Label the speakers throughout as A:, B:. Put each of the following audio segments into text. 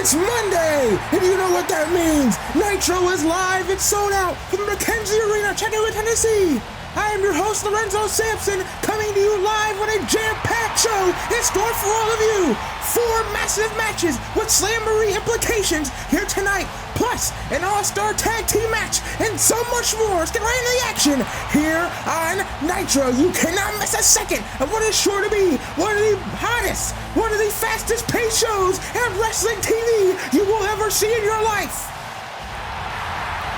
A: It's Monday, and you know what that means. Nitro is live and sold out from the McKenzie Arena, Chattanooga, Tennessee. I am your host, Lorenzo Sampson, coming to you live with a jam-packed show in store for all of you. 4 massive matches with Slamboree implications here tonight, plus an all-star tag team match, and so much more. Let's get right into the action here on Nitro. You cannot miss a second of what is sure to be one of the hottest, one of the fastest-paced shows on wrestling TV you will ever see in your life.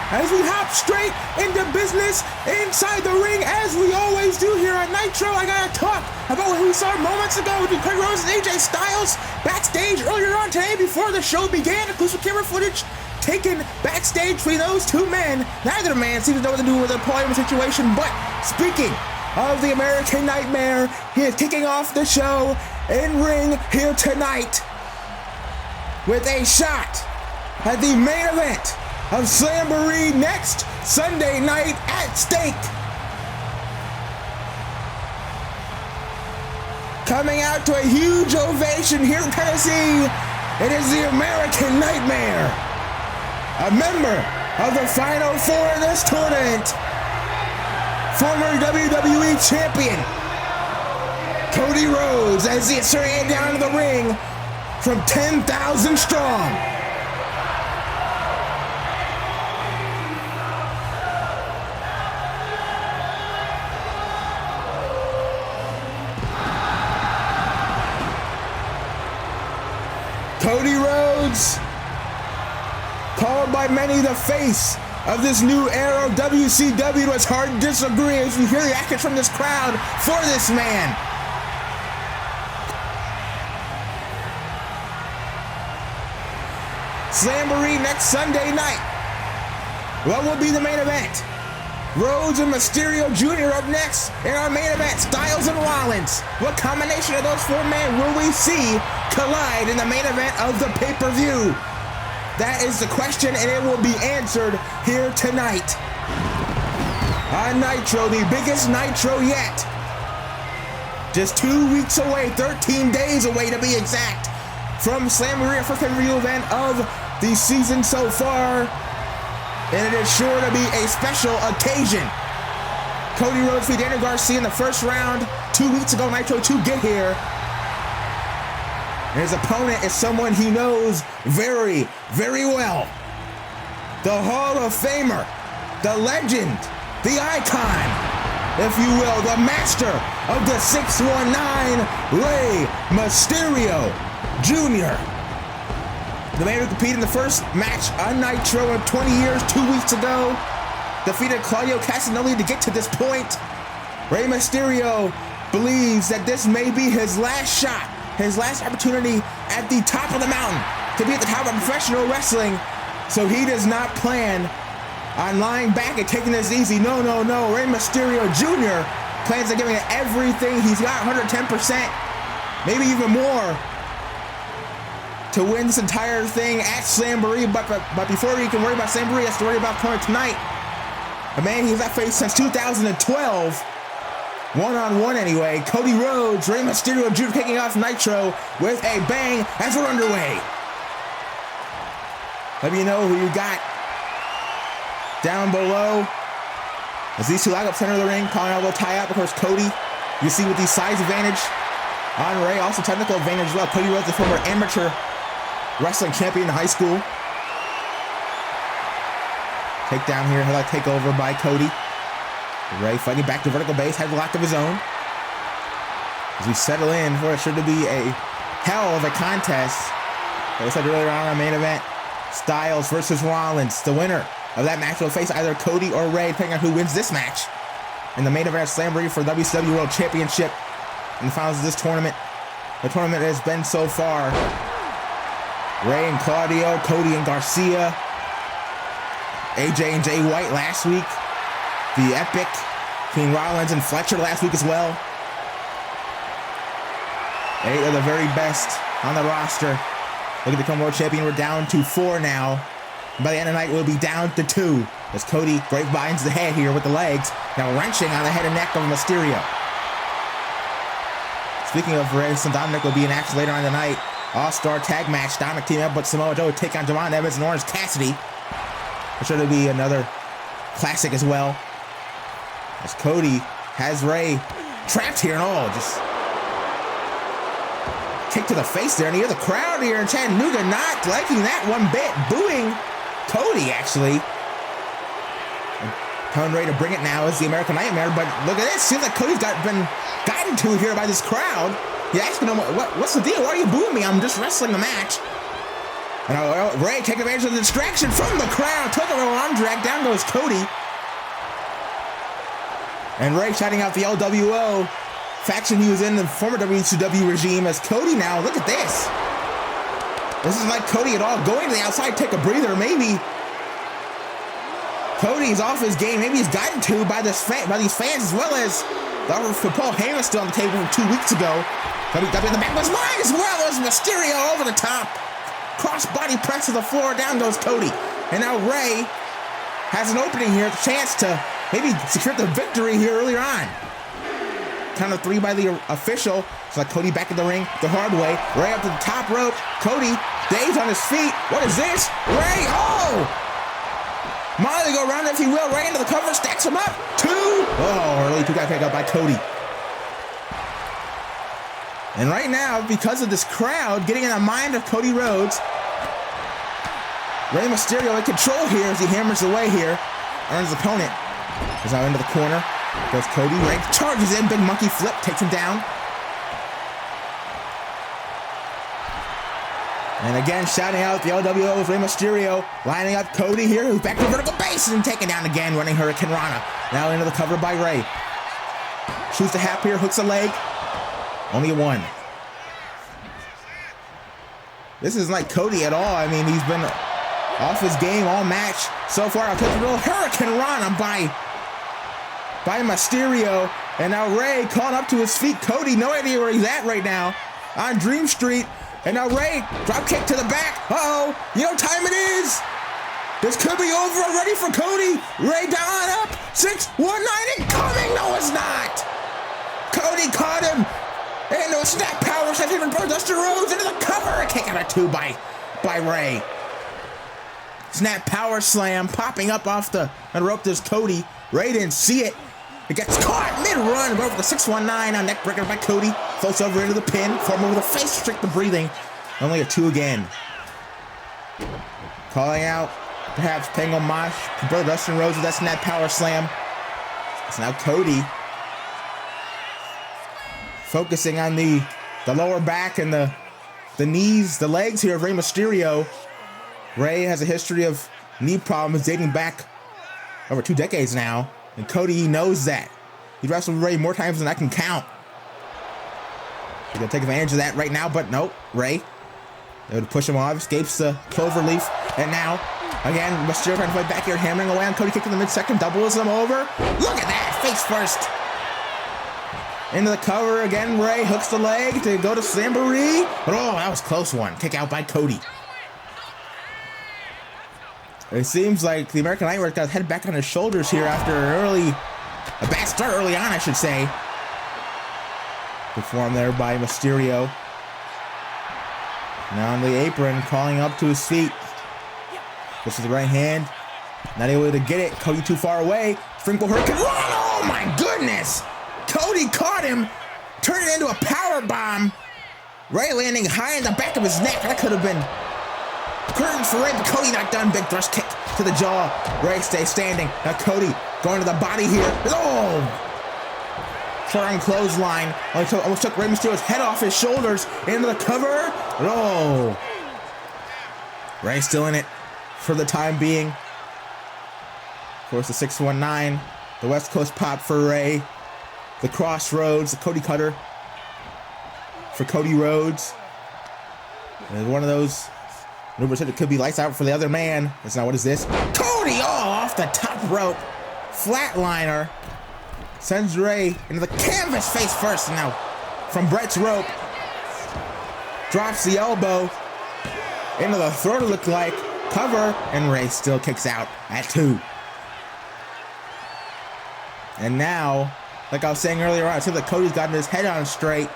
A: As we hop straight into business inside the ring, as we always do here on Nitro, I gotta talk about what we saw moments ago with Cody Rhodes and AJ Styles backstage earlier on today before the show began. Exclusive camera footage taken backstage between those two men. Neither man seems to know what to do with the employment situation, but speaking of the American Nightmare, he is kicking off the show in ring here tonight with a shot at the main event of Slamboree next Sunday night at stake. Coming out to a huge ovation here in Tennessee, it is the American Nightmare, a member of the Final Four in this tournament, former WWE Champion Cody Rhodes, as he ran down to the ring from 10,000 strong. Cody Rhodes, called by many the face of this new era of WCW, it's hard to disagree as we hear the actions from this crowd for this man. Slamboree next Sunday night. What will be the main event? Rhodes and Mysterio Jr. up next in our main event, Styles and Rollins. What combination of those 4 men will we see collide in the main event of the pay-per-view? That is the question, and it will be answered here tonight on Nitro, the biggest Nitro yet. Just 2 weeks away, 13 days away to be exact, from Slamboree, our first pay-per-view event of the season so far. And it is sure to be a special occasion. Cody Rhodes beat Daniel Garcia in the first round 2 weeks ago, Nitro to get here. And his opponent is someone he knows very, very well. The Hall of Famer, the legend, the icon, if you will, the master of the 619, Rey Mysterio Jr. The man who competed in the first match on Nitro in 20 years, 2 weeks ago, defeated Claudio Castagnoli to get to this point. Rey Mysterio believes that this may be his last shot, his last opportunity at the top of the mountain to be at the top of professional wrestling. So he does not plan on lying back and taking this easy. No. Rey Mysterio Jr. plans on giving it everything. He's got 110%, maybe even more, to win this entire thing at Slamboree. But before he can worry about Slamboree, he has to worry about opponent tonight. A man he's not faced since 2012. One-on-one anyway. Cody Rhodes, Rey Mysterio Jr. kicking off Nitro with a bang as we're underway. Let me know who you got down below. As these two lock up center of the ring, calling out a little tie-up. Of course, Cody, you see with the size advantage on Rey, also technical advantage as well. Cody Rhodes, the former amateur wrestling champion in high school. Takedown here, headlock takeover by Cody. Rey fighting back to vertical base, headlock of his own. As we settle in for it sure to be a hell of a contest. Like I said earlier on our main event, Styles versus Rollins. The winner of that match will face either Cody or Rey, depending on who wins this match. In the main event of Slamboree for WCW World Championship in the finals of this tournament. The tournament has been so far Rey and Claudio, Cody and Garcia, AJ and Jay White last week, the epic between Rollins and Fletcher last week as well. 8 of the very best on the roster looking to become world champion. We're down to 4 now. And by the end of the night, we'll be down to 2 as Cody grapevines the head here with the legs, now wrenching on the head and neck of Mysterio. Speaking of Rey, Dominik will be in action later on tonight. all-star tag match. Dominik team up with Samoa Joe to take on Javon Evans and Orange Cassidy. I'm sure there'll be another classic as well. As Cody has Rey trapped here and all, just kick to the face there. And you hear the crowd here in Chattanooga not liking that one bit, booing Cody actually. Telling Rey to bring it now as the American Nightmare, but look at this. Seems like Cody's been gotten to here by this crowd. He's asking him, what's the deal? Why are you booing me? I'm just wrestling the match. And Rey taking advantage of the distraction from the crowd. Took a little arm drag. Down goes Cody. And Rey shouting out the LWO faction he was in the former WCW regime as Cody now. Look at this. This isn't like Cody at all. Going to the outside, take a breather. Maybe Cody's off his game. Maybe he's gotten to by these fans, as well as the offer for Paul Heyman still on the table from 2 weeks ago. Cody got in the back of his mind as well. There's Mysterio over the top. Cross-body press to the floor. Down goes Cody. And now Rey has an opening here, a chance to maybe secure the victory here earlier on. Count of 3 by the official. It's like Cody back in the ring the hard way. Rey up to the top rope. Cody, Dave's on his feet. What is this? Rey, oh! Molly go around, if you will. Rey into the cover, stacks him up. 2. Oh, early 2 got picked up by Cody. And right now, because of this crowd getting in the mind of Cody Rhodes, Rey Mysterio in control here as he hammers away here. Earns his opponent. Goes out into the corner. Goes Cody. Rey charges in. Big monkey flip. Takes him down. And again, shouting out the LWO with Rey Mysterio. Lining up Cody here, who's back to vertical base and taken down again, running Hurricane Rana. Now into the cover by Rey. Shoots the hap here, hooks a leg. Only a 1. This isn't like Cody at all. I mean, he's been off his game all match so far. I'll take a little Hurricane Rana by Mysterio. And now Rey calling up to his feet. Cody, no idea where he's at right now. On Dream Street. And now Rey, drop kick to the back. Uh-oh, you know what time it is? This could be over already for Cody. Rey down up, 6-1-9 incoming. No, it's not. Cody caught him. Into a snap power, sent him for Dusty Rhodes into the cover. A kick out of 2 by Rey. Snap power slam, popping up off the rope. There's Cody. Rey didn't see it. It gets caught mid-run, over the 619 on neck breaker by Cody. Floats over into the pin, former with a face restrict the breathing. Only a 2 again. Calling out, perhaps paying homage to Brother Dustin Rhodes with that snap power slam. It's now Cody focusing on the lower back and the knees, the legs here of Rey Mysterio. Rey has a history of knee problems dating back over 2 decades now. And Cody knows that. He wrestled Rey more times than I can count. He's gonna take advantage of that right now, but nope. Rey, they're gonna push him off, escapes the cloverleaf, and now, again, Mysterio trying to fight back here, hammering away on Cody, kicking the mid-second, doubles him over. Look at that, face first. Into the cover again, Rey hooks the leg to go to Slamboree. But oh, that was a close one. Kick out by Cody. It seems like the American Nightmare got his head back on his shoulders here after a bad start early on, I should say. Performed there by Mysterio. Now on the apron, calling up to his feet. This is the right hand. Not able to get it. Cody too far away. Sprinkle Hurricane. Oh my goodness! Cody caught him, turned it into a power bomb. Rey landing high in the back of his neck. That could have been curtains for Rey, but Cody not done. Big thrust kick to the jaw. Rey stays standing. Now Cody going to the body here. Oh! Short-arm clothesline. Almost took Rey Mysterio's head off his shoulders. Into the cover. Oh! Rey still in it for the time being. Of course, the 619. The West Coast pop for Rey. The Crossroads, the Cody Cutter for Cody Rhodes. And one of those maneuvers said it could be lights out for the other man. That's not, what is this? Cody, oh, off the top rope. Flatliner. Sends Rey into the canvas face first. Now, from Brett's rope. Drops the elbow into the throat, it looked like. Cover, and Rey still kicks out at 2. And now, like I was saying earlier on, I said that Cody's gotten his head on straight.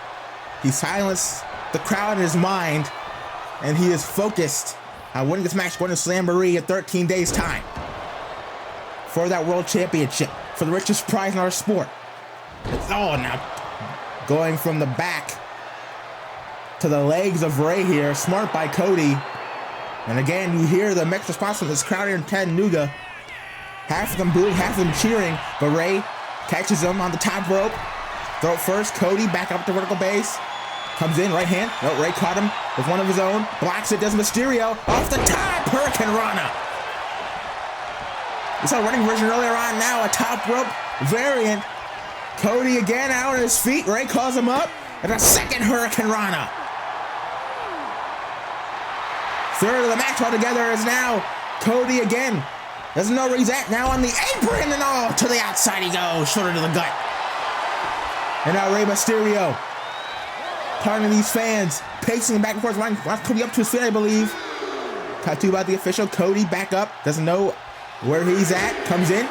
A: He silenced the crowd in his mind. and he is focused on winning this match, going to Slamboree in 13 days' time for that World Championship, for the richest prize in our sport. Oh, now going from the back to the legs of Rey here. Smart by Cody. And again, you hear the mixed response from this crowd here in Chattanooga. Half of them booing, half of them cheering. But Rey catches him on the top rope. Throw it first. Cody back up to vertical base. Comes in, right hand. No, Rey caught him with one of his own. Blocks it, does Mysterio. Off the top, Hurricane Rana. We saw a running version earlier on, now a top rope variant. Cody again out on his feet. Rey calls him up. And a second Hurricane Rana. Third of the match altogether is now Cody again. Doesn't know where he's at. Now on the apron and all. To the outside he goes. Shoulder to the gut. And now Rey Mysterio. Talking to these fans. Pacing back and forth. Wants Cody up to his feet, I believe. Tattoo about the official. Cody back up. Doesn't know where he's at. Comes in.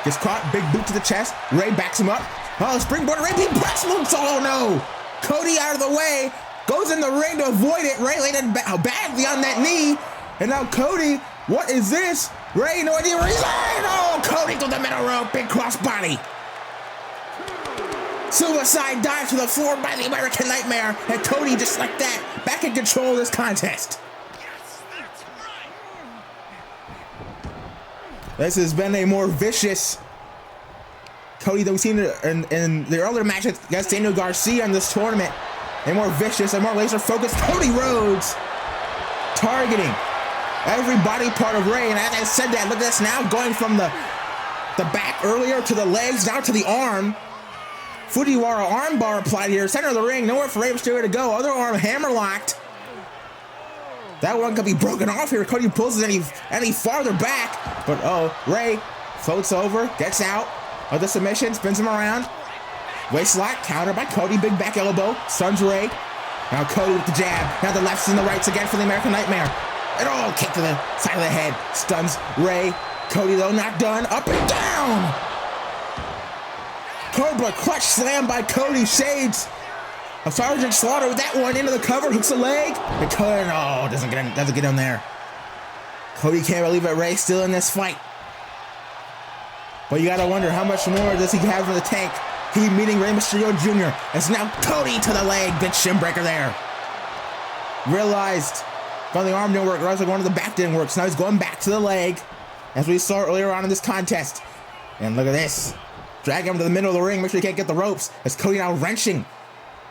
A: Gets caught. Big boot to the chest. Rey backs him up. Oh, springboard. Rey press moves. Oh no. Cody out of the way. Goes in the ring to avoid it. Rey landed badly on that knee. And now Cody, what is this? Rey, no idea where he's at. Oh, Cody to the middle rope. Big crossbody. Suicide dive to the floor by the American Nightmare. And Cody, just like that, back in control of this contest. This has been a more vicious Cody than we've seen in the earlier match against Daniel Garcia in this tournament. A more vicious and more laser-focused Cody Rhodes targeting every body part of Rey. And as I said that, look at this now, going from the back earlier to the legs, now to the arm. Fujiwara armbar applied here, center of the ring, nowhere for Rey Mysterio to go. Other arm hammerlocked. That one could be broken off here. Cody pulls it any farther back. But oh, Rey floats over, gets out of the submission, spins him around. Waist lock, counter by Cody, big back elbow, stuns Rey. Now Cody with the jab, now the lefts and the rights again for the American Nightmare. And oh, kick to the side of the head, stuns Rey. Cody though, not done, up and down. Cobra clutch slam by Cody, shades of Sergeant Slaughter with that one into the cover, hooks the leg. And Cody, no, doesn't get in there. Cody can't believe it, Rey still in this fight. But you gotta wonder how much more does he have in the tank? He meeting Rey Mysterio Jr. It's now Cody to the leg. Big shin breaker there. Realized going the arm didn't work. Realized going to the back didn't work. So now he's going back to the leg, as we saw earlier on in this contest. And look at this. Drag him to the middle of the ring. Make sure he can't get the ropes. As Cody now wrenching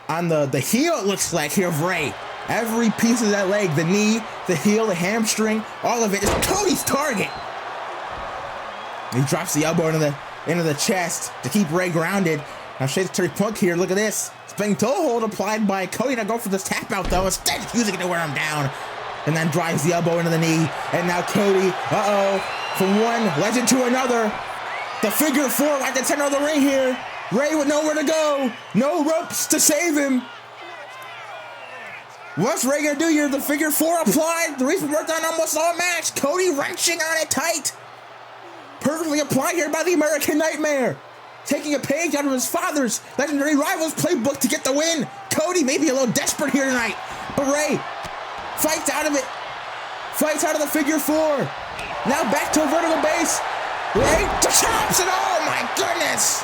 A: on the heel, it looks like, here of Rey. Every piece of that leg, the knee, the heel, the hamstring, all of it is Cody's target. He drops the elbow into the chest to keep Rey grounded. Now shades Terry Punk here. Look at this. Spinning toe hold applied by Cody. Now go for this tap out though. Instead, using it to wear him down. And then drives the elbow into the knee. And now Cody, from one legend to another. The figure four right at the center of the ring here. Rey with nowhere to go. No ropes to save him. What's Rey gonna do here? The figure four applied. The reason worked on almost all match. Cody wrenching on it tight. Perfectly applied here by the American Nightmare. Taking a page out of his father's legendary rivals playbook to get the win. Cody may be a little desperate here tonight. But Rey fights out of it. Fights out of the figure four. Now back to a vertical base. Rey chops it. Oh my goodness.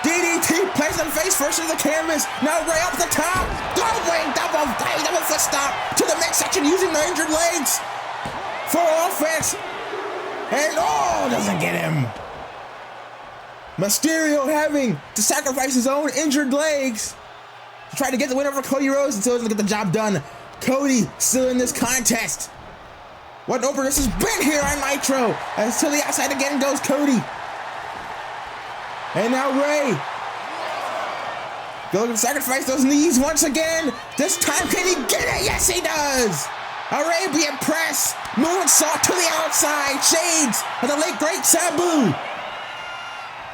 A: DDT placed on face first to the canvas. Now Rey up the top. Double foot stop to the midsection using the injured legs for offense. And doesn't get him. Mysterio having to sacrifice his own injured legs to try to get the win over Cody Rhodes until he doesn't get the job done. Cody still in this contest. What an opener this has been here on Nitro. As to the outside again goes Cody. And now Rey. Going to sacrifice those knees once again. This time can he get it? Yes, he does. Arabian press. Moonsault to the outside. Shades of the late great Sabu.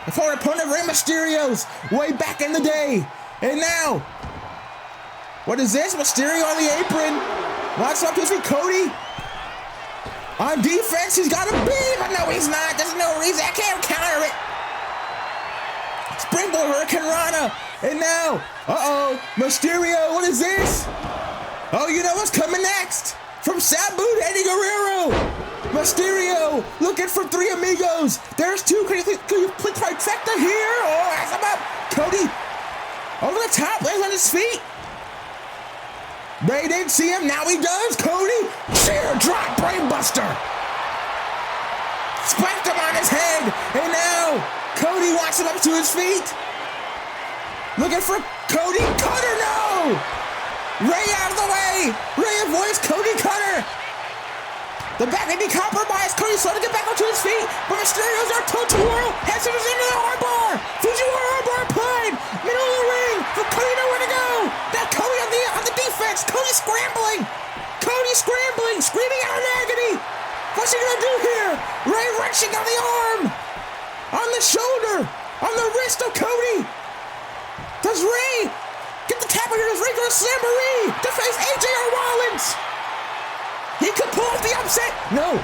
A: The former opponent Rey Mysterio's way back in the day. And now, what is this? Mysterio on the apron. Wants up to his feet. Cody. On defense, he's got a beat, but no, he's not. There's no reason. I can't counter it. Springboard Hurricane Rana. And now, Mysterio, what is this? Oh, you know what's coming next? From Sabu to Eddie Guerrero. Mysterio looking for three amigos. There's two. Can you click trifecta here? Oh, that's about Cody over the top, lands on his feet. Rey didn't see him. Now he does. Cody, sheer drop brainbuster. Spiked him on his head, and now Cody wants him up to his feet. Looking for Cody. Cutter, no! Rey out of the way. Rey avoids Cody Cutter. The back may be compromised. Cody slow to get back onto his feet, but Mysterio's our toe-to-whirl. Heads into the armbar. Fujiwara armbar applied. Middle of the ring for Cody nowhere to go. Now Cody on the defense. Cody scrambling. Screaming out in agony. What's he gonna do here? Rey wrenching on the arm, on the shoulder, on the wrist of Cody. Does Rey get the tap here? Does Rey go to Slamboree to face AJ Rollins? He could pull off the upset. No.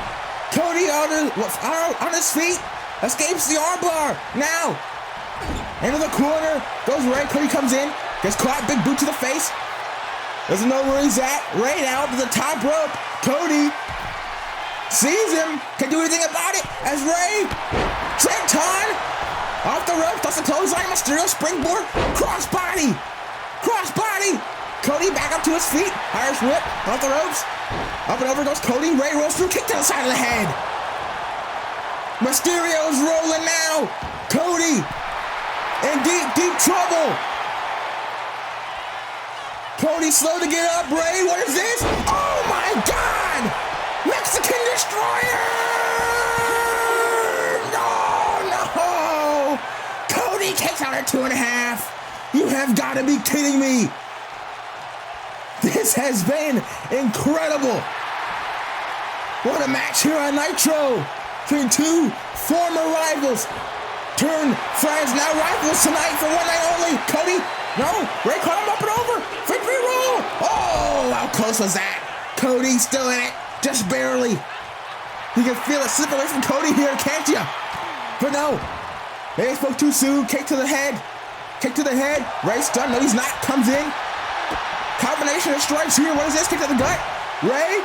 A: Cody on his feet, escapes the armbar. Now, into the corner goes Rey. Cody comes in, gets caught, big boot to the face. Doesn't know where he's at. Rey now to the top rope. Cody sees him, can do anything about it as Rey, Trenton, off the rope, does the clothesline, Mysterio springboard, crossbody. Cody back up to his feet, Irish whip, off the ropes, up and over goes Cody, Rey rolls through, kick to the side of the head. Mysterio's rolling now, Cody in deep trouble. Cody slow to get up, Rey, what is this? Oh my God! Mexican Destroyer! No! Cody takes out a 2.5. You have got to be kidding me. This has been incredible. What a match here on Nitro between two former rivals turned friends, now rivals tonight for one night only. Cody, no, Rey caught him up and over. Victory roll. Oh, how close was that? Cody still in it. Just barely. You can feel it slip away from Cody here, can't you? But no. They spoke too soon. Kick to the head. Rey stunned. No, he's not. Comes in. Combination of strikes here. What is this? Kick to the gut. Rey.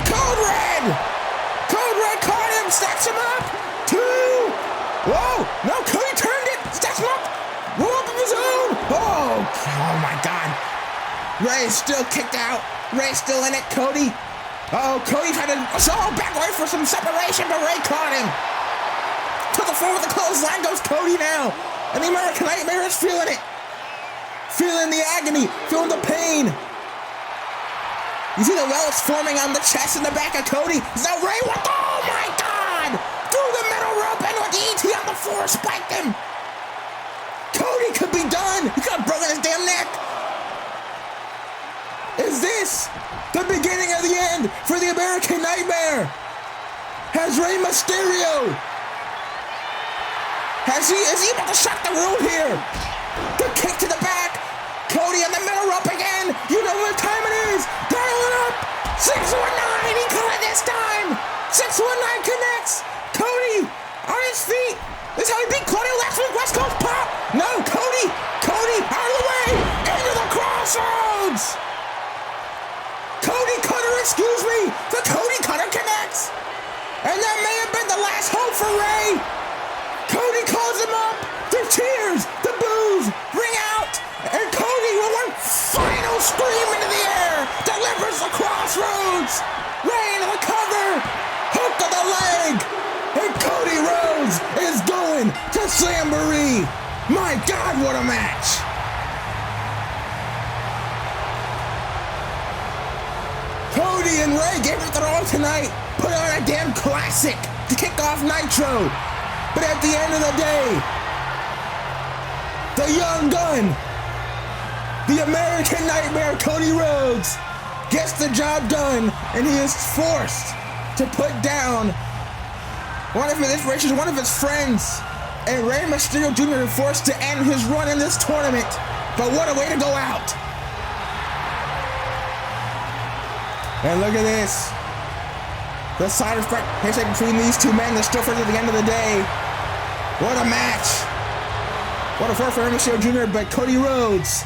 A: Code Red caught him. Stacks him up. 2. Whoa. No, Cody turned it. Stacks him up. Roll up of his own. Oh my God. Rey is still kicked out. Rey still in it. Cody. Oh, Cody tried to back away for some separation, but Rey caught him. To the floor with the clothesline goes Cody now. And the American Nightmare is feeling it. Feeling the agony, feeling the pain. You see the welts forming on the chest and the back of Cody. Is that Rey? What? Oh my God! Through the middle rope and with the ET on the floor, spiked him. Cody could be done. He could have broken his damn neck. Is this the beginning of the end for the American Nightmare? Has Rey Mysterio? Is he about to shock the room here? The kick to the back. Cody on the middle rope again. You know what time it is. Dial it up. 619. He caught it this time. 619 connects. Cody on his feet. This is how he beat Claudio last week. West Coast pop. No, Cody out of the way. Into the crossroads. Cody Cutter, excuse me. The Cody Cutter connects. And that may have been the last hope for Rey. Cody calls him up. The cheers, the boos ring out. And Cody, with one final scream into the air, delivers the crossroads. Rey into the cover. Hook of the leg. And Cody Rhodes is going to Slamboree. My God, what a match. Cody and Rey gave it their all tonight. Put on a damn classic to kick off Nitro. But at the end of the day, the young gun, the American Nightmare, Cody Rhodes, gets the job done, and he is forced to put down one of his inspirations, one of his friends, and Rey Mysterio Jr. is forced to end his run in this tournament. But what a way to go out. And look at this. The side effect handshake between these two men, they're still friends at the end of the day. What a match. What a for Rey Mysterio Jr., but Cody Rhodes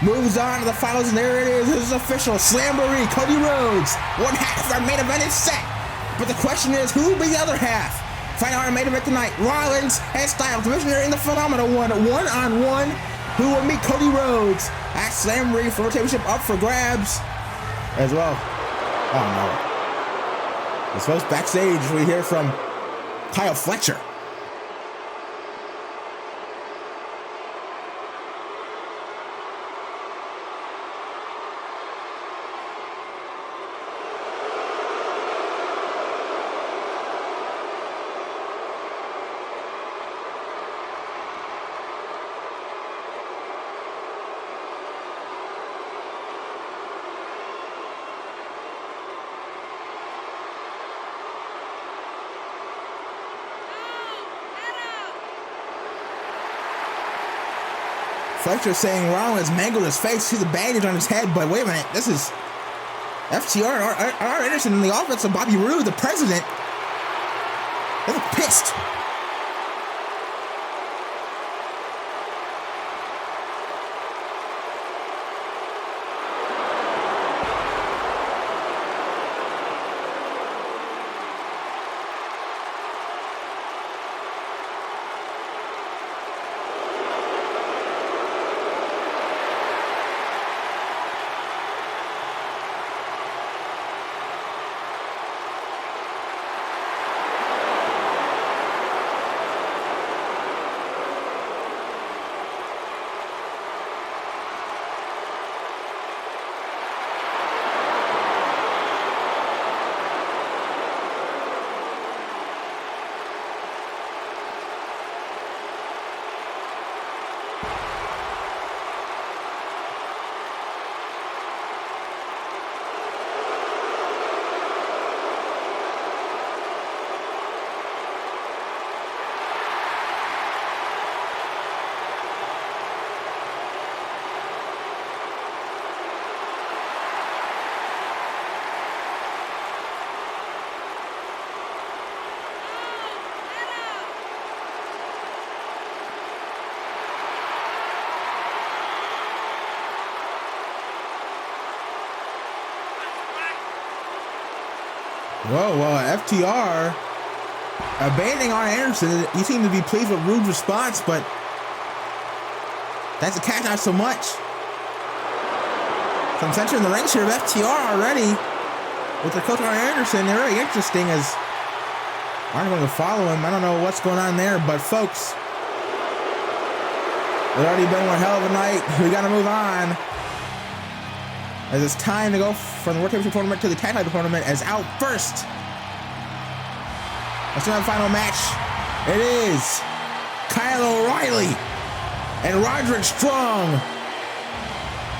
A: moves on to the finals, and there it is. This is official. Slamboree, Cody Rhodes. One half of our main event is set. But the question is, who will be the other half? Find out our main event tonight. Rollins and Styles, divisionary in the Phenomenal one-on-one. Who will meet Cody Rhodes at Slamboree for the championship up for grabs as well? Oh no. This was backstage. We hear from Kyle Fletcher. Fletcher saying Rollins mangled his face, see the bandage on his head, but wait a minute, this is FTR and R. Anderson in the office of Bobby Roode, the president. They're pissed. Whoa, FTR abandoning Arn Anderson. He seemed to be pleased with Roode's response, but that's a catch, not so much. Some tension in the ranks here of FTR already with their coach Arn Anderson. They're really interesting as Arn going to follow him. I don't know what's going on there, but folks, it's already been one hell of a night. We got to move on, as it's time to go from the World Championship Tournament to the Tag Title Tournament. As out first, let's do that final match. It is Kyle O'Reilly and Roderick Strong.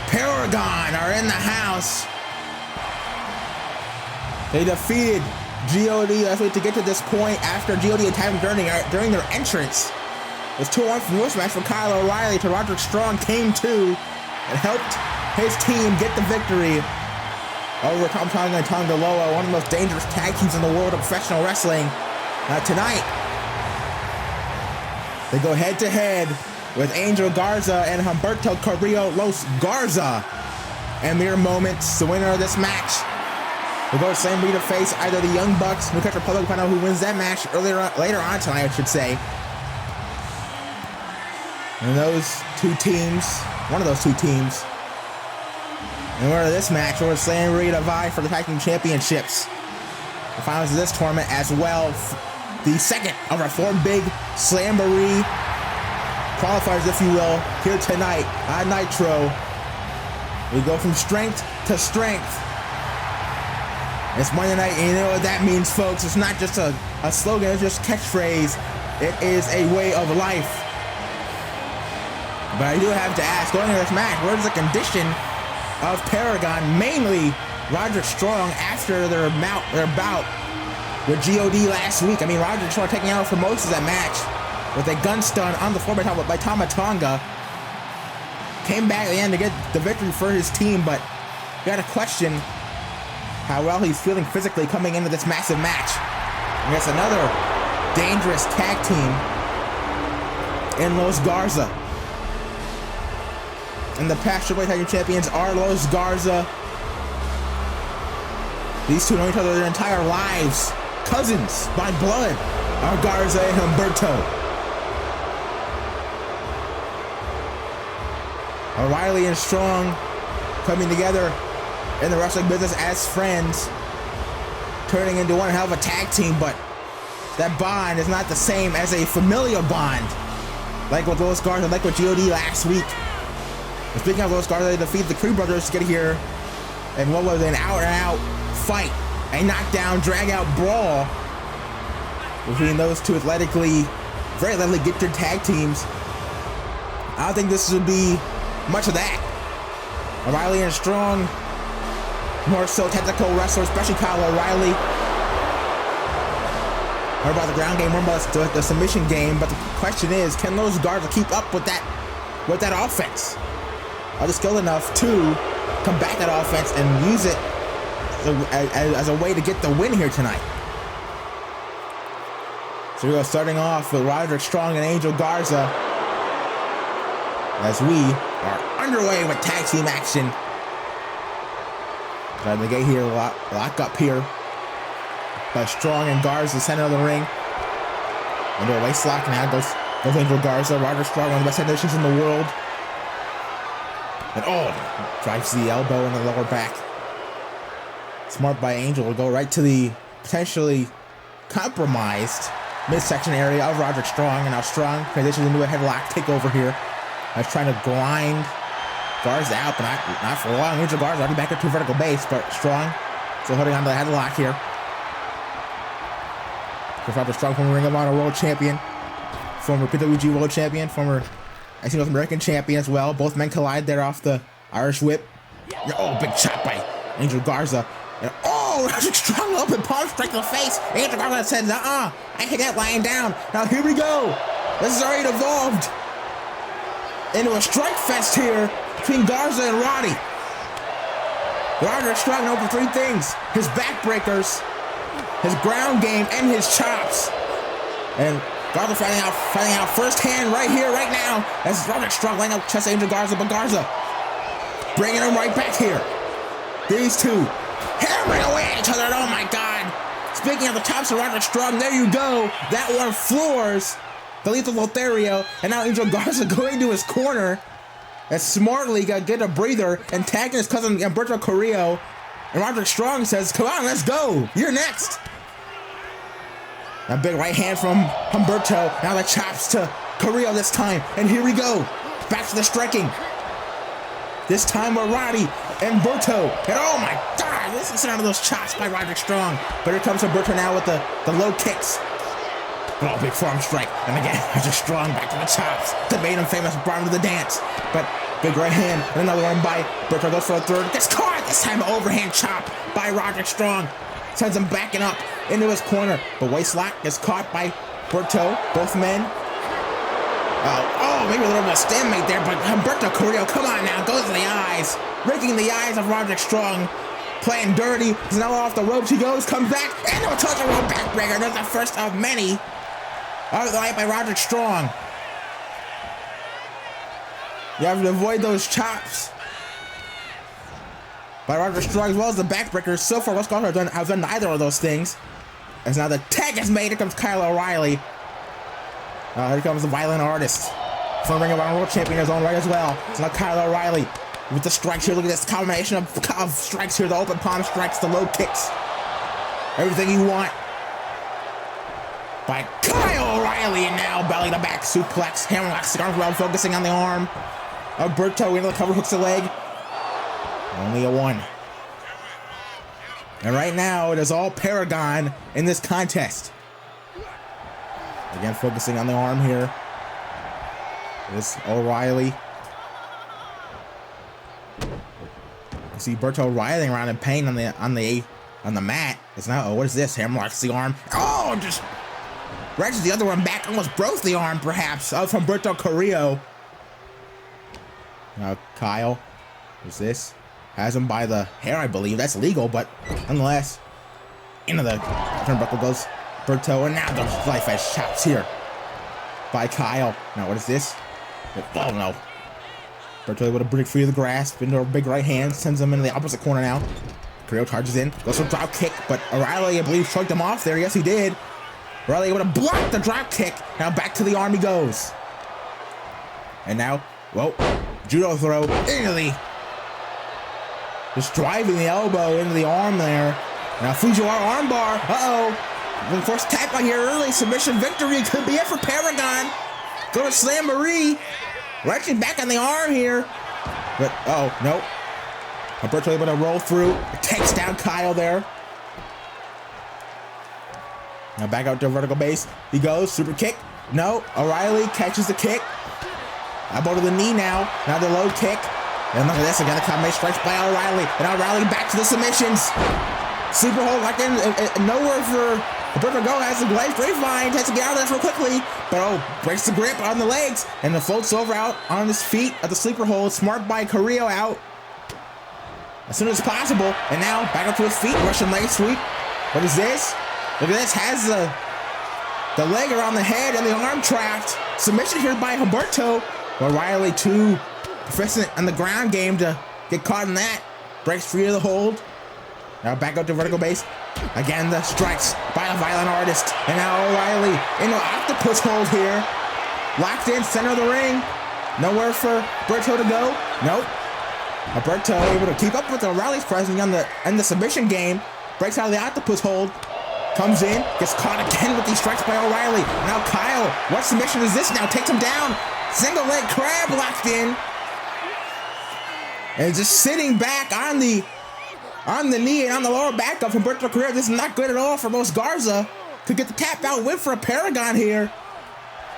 A: Paragon are in the house. They defeated G.O.D. last week to get to this point after G.O.D. attacked them during their entrance. It was 2-1 from this match for Kyle O'Reilly to Roderick Strong came to and helped his team get the victory over Tom Tonga and Tonga Loa, one of the most dangerous tag teams in the world of professional wrestling. Tonight, they go head-to-head with Angel Garza and Humberto Carrillo Los Garza. And mere moments, the winner of this match will go to Slamboree to face either the Young Bucks, New Country Republic, find out who wins that match later on tonight, I should say. And those two teams, one of those two teams, and winner of this match will go to Slamboree to vie for the Tag Team Championships. The finals of this tournament as well, the second of our four big Slamboree qualifiers, if you will, here tonight on Nitro. We go from strength to strength. It's Monday night, and you know what that means, folks. It's not just a slogan, it's just a catchphrase. It is a way of life. But I do have to ask, going into this match, what is the condition of Paragon, mainly Roderick Strong, after their bout with G.O.D. last week? I mean, Roderick Strong taking out for most of that match with a gun stun on the floor by Tama Tonga. Came back at the end to get the victory for his team, but you got to question how well he's feeling physically coming into this massive match against another dangerous tag team in Los Garza. And the past AAA Tag Team Champions are Los Garza. These two know each other their entire lives. Cousins by blood are Garza and Humberto. O'Reilly and Strong coming together in the wrestling business as friends, turning into one hell of a tag team, but that bond is not the same as a familial bond. Like with Los Garza, like with GOD last week. And speaking of Los Garza, they defeat the Creed Brothers to get here in what was an out-and-out fight, a knockdown, drag-out brawl between those two very athletically gifted tag teams. I don't think this would be much of that. O'Reilly and Strong, more so technical wrestlers, especially Kyle O'Reilly. More about the ground game, more about the submission game. But the question is, can Los Garza keep up with that offense? Are they skilled enough to combat that offense and use it as a way to get the win here tonight? So we go starting off with Roderick Strong and Angel Garza as we are underway with tag team action. Trying to get here, lock up here by Strong and Garza, center of the ring. Into a waist lock now goes Angel Garza. Roderick Strong, one of the best technicians in the world. And drives the elbow in the lower back. Smart by Angel will go right to the potentially compromised midsection area of Roderick Strong. And now Strong transitions into a headlock takeover here. I was trying to grind Garza out, but not for long. Angel Garza already back up to vertical base, but Strong still holding on to the headlock here. Roderick Strong, former Ring of Honor World Champion, former PWG World Champion, former North American Champion as well. Both men collide there off the Irish Whip. Big chop by Angel Garza. And Roderick Strong open palm strike to the face. Angel Garza says, I hit that lying down. Now here we go. This has already evolved into a strike fest here between Garza and Roddy. Roderick Strong known for three things: his backbreakers, his ground game, and his chops. And Garza fighting out firsthand right here, right now, as Roderick Strong laying up chest Angel Garza, but Garza bringing him right back here. These two hammering away at each other, and oh my God. Speaking of the chops of Roderick Strong, there you go. That one floors the Lethal Lothario, and now Angel Garza going to his corner and smartly got get a breather and tagging his cousin Humberto Carrillo. And Roderick Strong says, come on, let's go. You're next. A big right hand from Humberto. Now the chops to Carrillo this time. And here we go. Back to the striking. This time with Roddy and Humberto. And oh my God, listen to those chops by Roderick Strong. But here comes Humberto now with the low kicks. Big forearm strike. And again, Roderick Strong back to the chops. That made him famous, brought him to the dance. But big right hand. And another one by Humberto. Goes for a third. Gets caught. This time an overhand chop by Roderick Strong. Sends him backing up into his corner. But waist lock gets caught by Humberto. Both men. Maybe a little bit of a stalemate there. But Humberto Carrillo, come on now. Goes to the eyes. Raking the eyes of Roderick Strong. Playing dirty. He's now off the ropes. He goes, comes back. And a touch of rope backbreaker. There's the first of many. Out of the light by Roderick Strong. You have to avoid those chops by Roderick Strong as well as the backbreakers. So far, Los Garza have done neither of those things. As now the tag is made. Here comes Kyle O'Reilly. Here comes the Violent Artist. Former Ring of Honor World Champion in his own right as well. So now Kyle O'Reilly with the strikes here. Look at this combination of strikes here. The open palm strikes, the low kicks. Everything you want. By Kyle O'Reilly, and now belly to back suplex, hammerlock, cigar well, focusing on the arm. Humberto into the cover, hooks the leg. Only a one. And right now, it is all Paragon in this contest. Again, focusing on the arm here. This O'Reilly. You see Humberto writhing around in pain on the mat. It's now, what is this? Hammerlocks the arm. Just wrenches the other one back, almost broke the arm, perhaps, of Humberto Carrillo. Now Kyle, who's this? Has him by the hair, I believe. That's legal, but nonetheless, into the turnbuckle goes Humberto, and now there's life edge chops here by Kyle. Now what is this? Oh no. Humberto able to break free of the grasp into a big right hand, sends him into the opposite corner now. Carrillo charges in, goes for a drop kick, but O'Reilly, I believe, choked him off there. Yes, he did. O'Reilly able to block the drop kick. Now back to the arm he goes. And now, whoa, judo throw into the, just driving the elbow into the arm there. Now Fujiwara armbar. The first tap on here early. Submission victory could be it for Paragon. Go to Slamboree. Wrenching back on the arm here. But, nope. Humberto able to roll through. Takes down Kyle there. Now back out to vertical base. He goes. Super kick. No. O'Reilly catches the kick. Elbow to the knee now. Now the low kick. And look at this. Again, the combination strikes by O'Reilly. And O'Reilly back to the submissions. Super hold locked in. Nowhere for Humberto go. Has the glaive grapevine. Has to get out of there real quickly. But breaks the grip on the legs. And the floats over out on his feet at the sleeper hold. Smart by Carrillo out as soon as possible. And now back up to his feet. Russian leg sweep. What is this? Look at this. Has the leg around the head and the arm trapped. Submission here by Humberto. O'Reilly too proficient on the ground game to get caught in that. Breaks free of the hold. Now back up to vertical base. Again, the strikes by a violent artist. And now O'Reilly into octopus hold here. Locked in, center of the ring. Nowhere for Humberto to go. Nope. Humberto able to keep up with O'Reilly's presence in the submission game. Breaks out of the octopus hold. Comes in, gets caught again with these strikes by O'Reilly. Now Kyle, what submission is this now? Takes him down. Single leg crab locked in. And just sitting back on the knee and on the lower back of Humberto Carrillo. This is not good at all for Los Garza. Could get the tap out win for a Paragon here.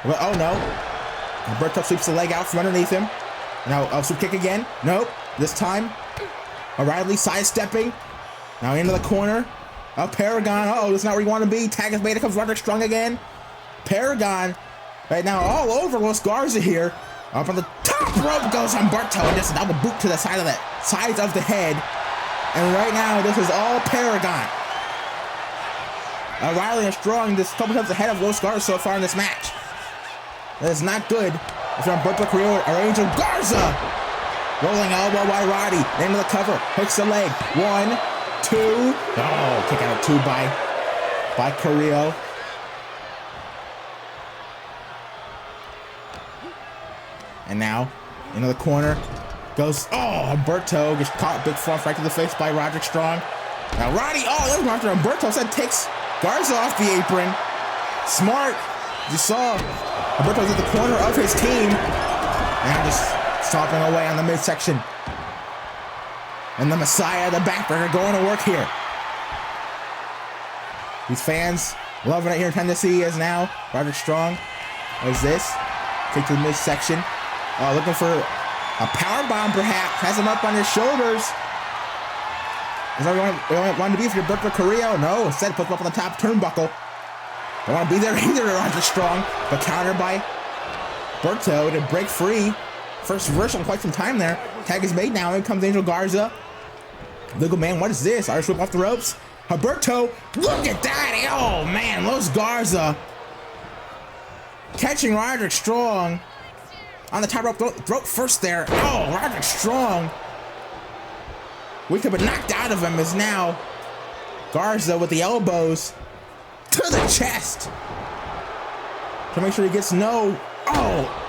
A: But, oh no. Humberto sweeps the leg out from underneath him. Now, super kick again. Nope. This time, O'Reilly sidestepping. Now into the corner. Paragon. This is not where you want to be. Tag is made. It comes Roderick Strong again. Paragon right now all over Los Garza here. Up on the top rope goes Humberto, and just a double boot to the sides of the head. And right now, this is all Paragon. O'Reilly and Strong just a couple times ahead of Los Garza so far in this match. That is not good. It's Humberto Carrillo or Angel Garza. Rolling elbow by Roddy. Into the cover. Hooks the leg. 1, 2. Kick out of 2 by Carrillo. And now, into the corner. Goes, Humberto gets caught big front right to the face by Roderick Strong. Now Roddy, that's after Humberto said takes Garza off the apron. Smart. You saw Humberto's at the corner of his team. Now just stomping away on the midsection. And the Messiah, the backbreaker, going to work here. These fans loving it here in Tennessee as now Roderick Strong. What is this? Kick to the midsection. Looking for a power bomb, perhaps. Has him up on his shoulders. Is that what you want to be if you're Humberto Carrillo? No, instead puts him up on the top turnbuckle. Don't want to be there either, Roderick Strong. But countered by Humberto to break free. First reversal in quite some time there. Tag is made now. In comes Angel Garza. Legal man, what is this? Irish whip off the ropes. Humberto, look at that. Oh, man, Los Garza catching Roderick Strong on the top rope, throat first there. Roderick Strong. We could have been knocked out of him as now Garza with the elbows to the chest to make sure he gets no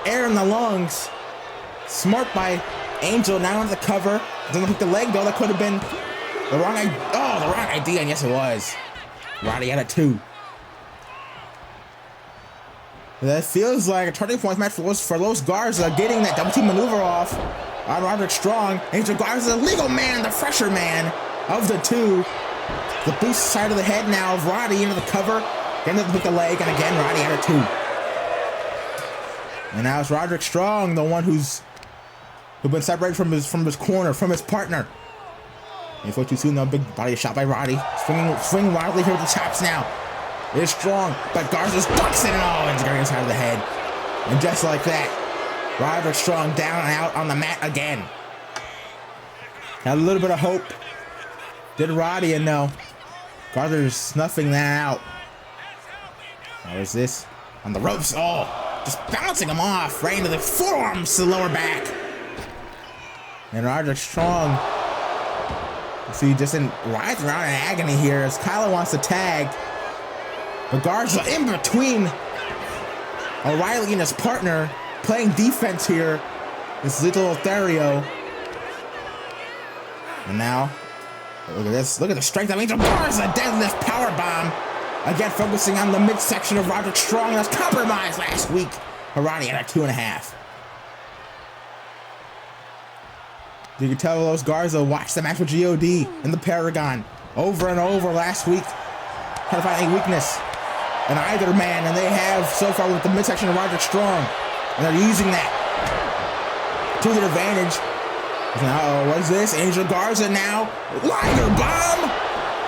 A: air in the lungs. Smart by Angel now on the cover. Doesn't hook the leg though. That could have been the wrong idea. And yes, it was. Roddy had a 2. That feels like a turning point match for Los Garza, getting that double team maneuver off on Roderick Strong. Angel Garza, the legal man, the fresher man of the 2. The boost side of the head now of Roddy into the cover. Again, doesn't hook the leg, and again, Roddy had a 2. And now it's Roderick Strong, the one who's been separated from his corner, from his partner. And before too soon, the big body shot by Roddy. Swinging wildly here with the chops now. It is Strong, but Garza's ducks it and it's going inside of the head. And just like that, Roderick Strong down and out on the mat again. Had a little bit of hope. Did Roddy, and no. Garza's snuffing that out. Now is this on the ropes? Just bouncing him off right into the forearms to the lower back. And Roderick Strong, see, just writhing around in agony here as Kyla wants to tag. But Garza in between O'Reilly and his partner, playing defense here. This little Lothario. And now, look at this. Look at the strength of Angel Garza. Deadlift powerbomb. Again, focusing on the midsection of Roderick Strong. That's compromised last week. Harani at a 2.5. You can tell Los Garza watched the match with G.O.D. and the Paragon over and over last week. Trying to find any weakness in either man, and they have so far with the midsection of Roderick Strong. And they're using that to their advantage. Uh-oh, what is this? Angel Garza now. Liger bomb!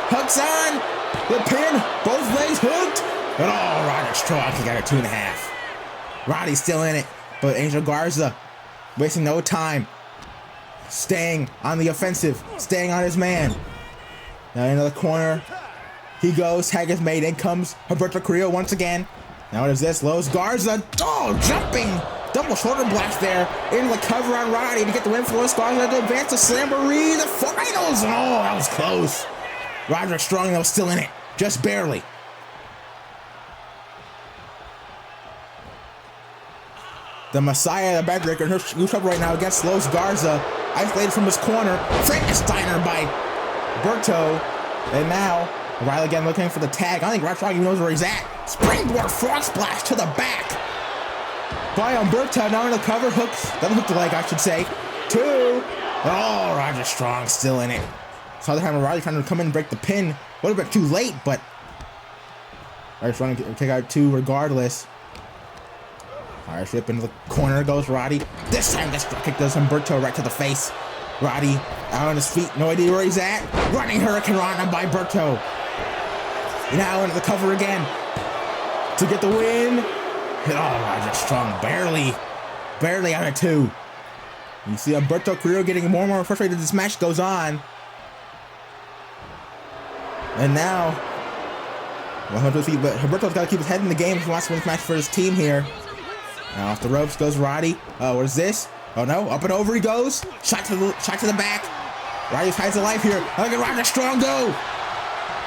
A: Hooks on. The pin. Both legs hooked. And Roderick Strong, he got a 2.5. Roddy's still in it, but Angel Garza wasting no time. Staying on the offensive. Staying on his man. Now into the corner. He goes. Tag is made. In comes Humberto Carrillo once again. Now what is this? Los Garza. Oh, jumping. Double shoulder blast there. Into the cover on Roddy to get the win for Los Garza to advance to Slamboree, the finals. Oh, that was close. Roderick Strong, though, still in it. Just barely. The Messiah, the backbreaker, who's trouble right now against Los Garza. Isolated from his corner. Frankensteiner by Berto. And now, O'Reilly again looking for the tag. I don't think Roderick Strong even knows where he's at. Springboard frog splash to the back. By Humberto, now in the cover, hooks. Doesn't hook the leg, I should say. 2. Oh, Roderick Strong still in it. So the time O'Reilly trying to come in and break the pin. A little bit too late, but Roderick Strong to take out 2 regardless. Fire slip into the corner goes Roddy. This time this kick does Humberto right to the face. Roddy out on his feet, no idea where he's at. Running Hurricane Rana by Berto. Now into the cover again to get the win. And Roderick Strong barely out of 2. You see Humberto Carrillo getting more and more frustrated as this match goes on. And now, well, Humberto's got to keep his head in the game if he wants to win this match for his team here. Now off the ropes goes Roddy. Oh, what is this? Oh no, up and over he goes. Shot to the back. Roddy hides alive here. Look at Roderick Strong go.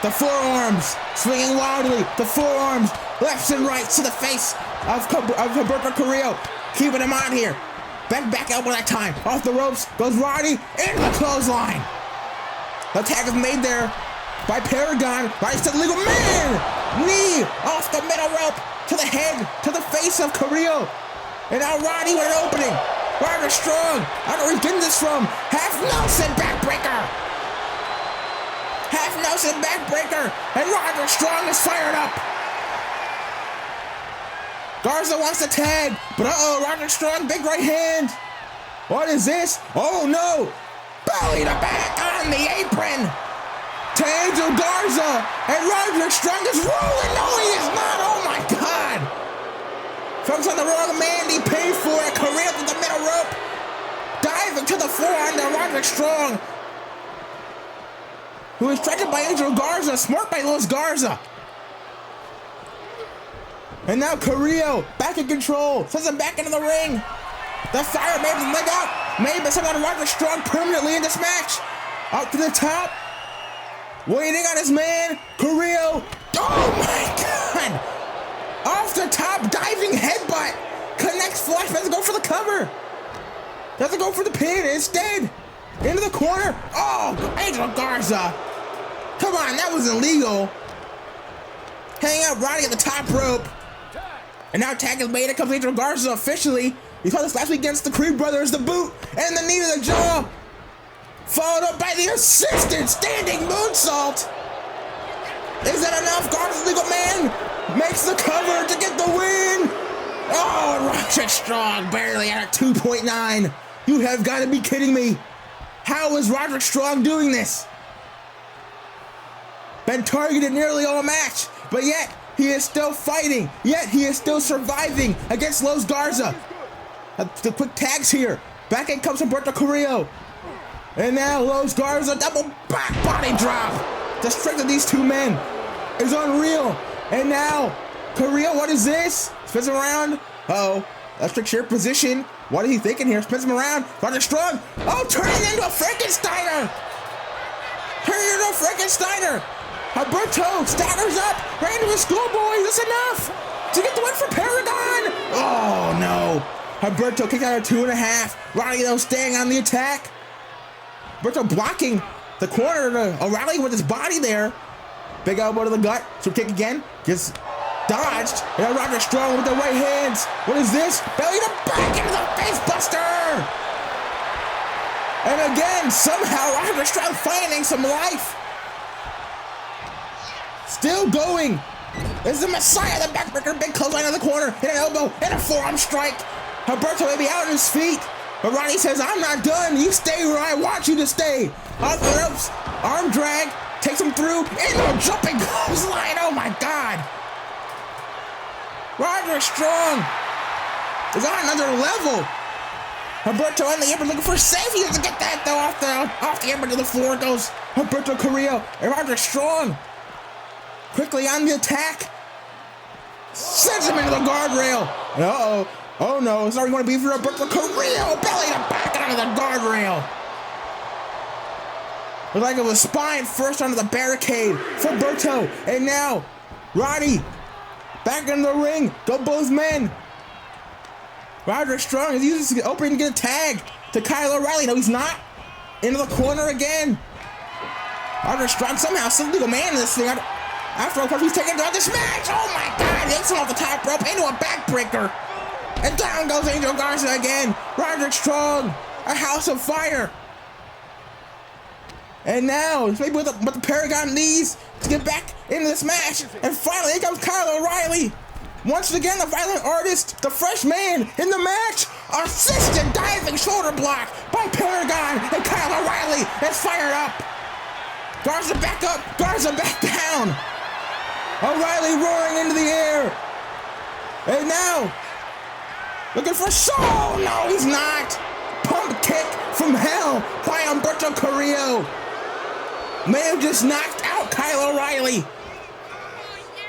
A: The forearms, swinging wildly. The forearms, lefts and rights to the face of Humberto Carrillo. Keeping him on here. Back elbow that time. Off the ropes goes Roddy into the clothesline. The tag is made there by Paragon. Roddy's to the legal man. Knee off the middle rope. To the head, to the face of Carrillo. And now Roddy with an opening. Roderick Strong. I don't know where he's getting this from. Half Nelson backbreaker. Half Nelson backbreaker. And Roderick Strong is fired up. Garza wants to tag. But Roderick Strong, big right hand. What is this? Oh no. Belly to back on the apron. To Angel Garza, and Roderick Strong is rolling. No, he is not. Oh my God! Focus on the wrong man. He paid for it. Carrillo to the middle rope, diving to the floor under Roderick Strong, who is tracked by Angel Garza. Smart by Los Garza. And now Carrillo back in control. Sends him back into the ring. The fire made the leg out. Made by somehow Roderick Strong permanently in this match. Up to the top. Waiting on his man, Carrillo. Oh my God! Off the top, diving headbutt. Connects flush, doesn't go for the cover. Doesn't go for the pin, instead. Into the corner. Oh, Angel Garza. Come on, that was illegal. Hanging out Roddy at the top rope. And now tag is made. It comes Angel Garza officially. We saw this last week against the Creed brothers, the boot, and the knee to the jaw. Followed up by the assisted standing moonsault. Is that enough? Garza's legal man makes the cover to get the win. Oh, Roderick Strong barely at a 2.9. You have got to be kidding me. How is Roderick Strong doing this? Been targeted nearly all match, but yet he is still fighting. Yet he is still surviving against Los Garza. The quick tags here. Back in comes Humberto Carrillo. And now Los Garza double back body drop. The strength of these two men is unreal. And now Carrillo, what is this? Spins around. Uh-oh. Electric chair position. What is he thinking here? Spins him around. Roderick Strong. Oh, turning into a Frankensteiner. Alberto staggers up. Right into a schoolboy. Is this enough to get the win for Paragon? Oh, no. Alberto kicked out of 2.5. Roddy, though, staying on the attack. Alberto blocking the corner to O'Reilly with his body there. Big elbow to the gut. So kick again. Gets dodged. And Roderick Strong with the right hands. What is this? Belly to back into the face buster. And again, somehow Roderick Strong finding some life. Still going. This is the Messiah, the backbreaker. Big clothesline in the corner. Hit an elbow. And a forearm strike. Alberto may be out on his feet. But Roddy says, I'm not done. You stay where I want you to stay. Off the ropes. Arm drag. Takes him through. Into a jumping clothesline. Oh my God. Roderick Strong is on another level. Alberto on the apron looking for safety. He doesn't get that though. Off the apron to the floor goes Alberto Carrillo. And Roderick Strong quickly on the attack. Sends him into the guardrail. And oh no, it's already going to be for Alberto Carrillo. Belly to back onto the guardrail. Looks like it was spine first onto the barricade for Alberto. And now, Roddy back in the ring. Go both men. Roderick Strong is using his opening to get a tag to Kyle O'Reilly. No, he's not. Into the corner again. Roderick Strong somehow still legal man in this thing. After all, he's taking down this match. Oh my God, he hits him off the top rope into a backbreaker. And down goes Angel Garza again. Roderick Strong, a house of fire. And now, maybe with the Paragon knees to get back into this match. And finally, here comes Kyle O'Reilly. Once again, the violent artist, the fresh man in the match. Assisted diving shoulder block by Paragon. And Kyle O'Reilly is fired up. Garza back up, Garza back down. O'Reilly roaring into the air. And now, looking for Soul. No, he's not. Pump kick from hell by Alberto Carrillo. May have just knocked out Kyle O'Reilly.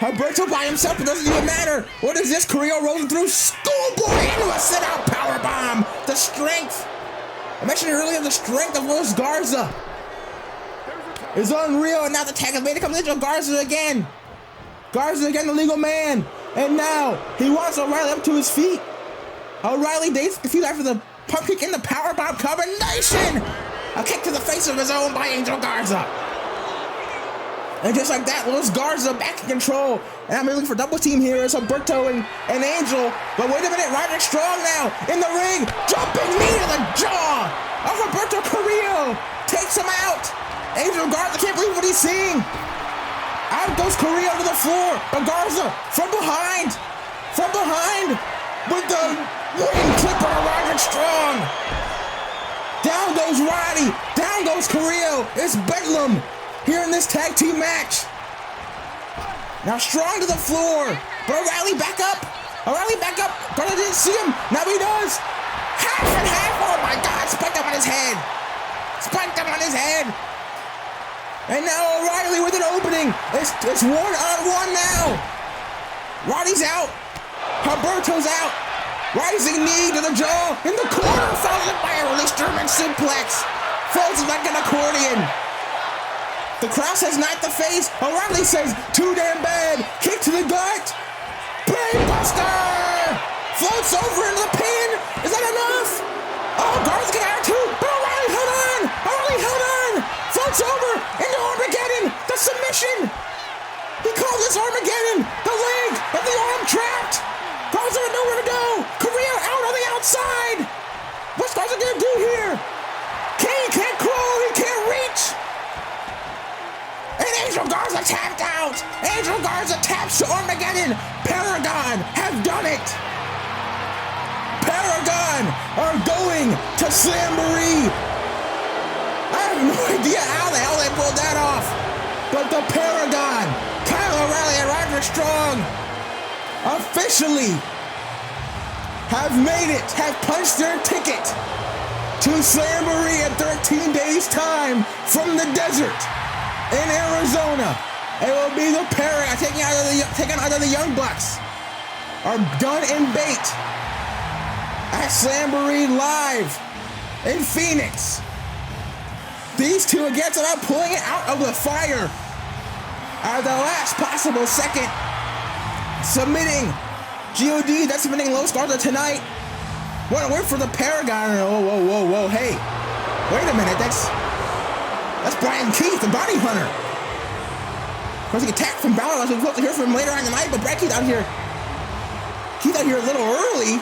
A: Alberto by himself, it doesn't even matter. What is this? Carrillo rolling through schoolboy into a sit-out powerbomb. The strength. I mentioned earlier the strength of Los Garza is unreal. And now the tag later comes into Garza again. Garza again, the legal man. And now he wants O'Reilly up to his feet. O'Reilly dates the feet after the pump kick in the powerbomb combination. A kick to the face of his own by Angel Garza. And just like that, Los Garza back in control. And I'm looking for double team here. It's Alberto and Angel. But wait a minute, Roderick Strong now in the ring. Jumping knee to the jaw of Alberto Carrillo. Takes him out. Angel Garza can't believe what he's seeing. Out goes Carrillo to the floor. But Garza from behind with the wing clipper to Roderick Strong. Down goes Roddy. Down goes Carrillo. It's Bedlam here in this tag team match. Now Strong to the floor. But O'Reilly back up. But I didn't see him. Now he does. Half and half. Oh my God. Spiked him on his head. And now O'Reilly with an opening. It's one-on-one now. Roddy's out. Alberto's out. Rising knee to the jaw. In the corner. Followed by a release German suplex. Folds it like an accordion. The crowd says not the face. O'Reilly says too damn bad. Kick to the gut. Brainbuster. Floats over into the pin. Is that enough? Oh, Garza get out too. But O'Reilly held on. Floats over into Armageddon. The submission. He called this Armageddon. The leg of the arm trapped. Garza had nowhere to go. Carrillo out on the outside. What's Garza gonna do here? He can't crawl. He can't reach. And Angel Garza tapped out. Angel Garza taps to Armageddon. Paragon have done it. Paragon are going to Slamboree. I have no idea how the hell they pulled that off. But the Paragon, Kyle O'Reilly and Roderick Strong, officially have made it, have punched their ticket to Slamboree in 13 days' time from the desert in Arizona. It will be the Paragon taking out of the Young Bucks. Are done in bait. at Slamboree Live in Phoenix. These two against about pulling it out of the fire at the last possible second. Submitting God, that's submitting Los Garza tonight. What a win for the Paragon. Whoa, hey. Wait a minute, that's Brian Keith, the bounty hunter. Of course, he attacked from Balor, as we're supposed to hear from him later on in the night, but Brian Keith out here a little earlier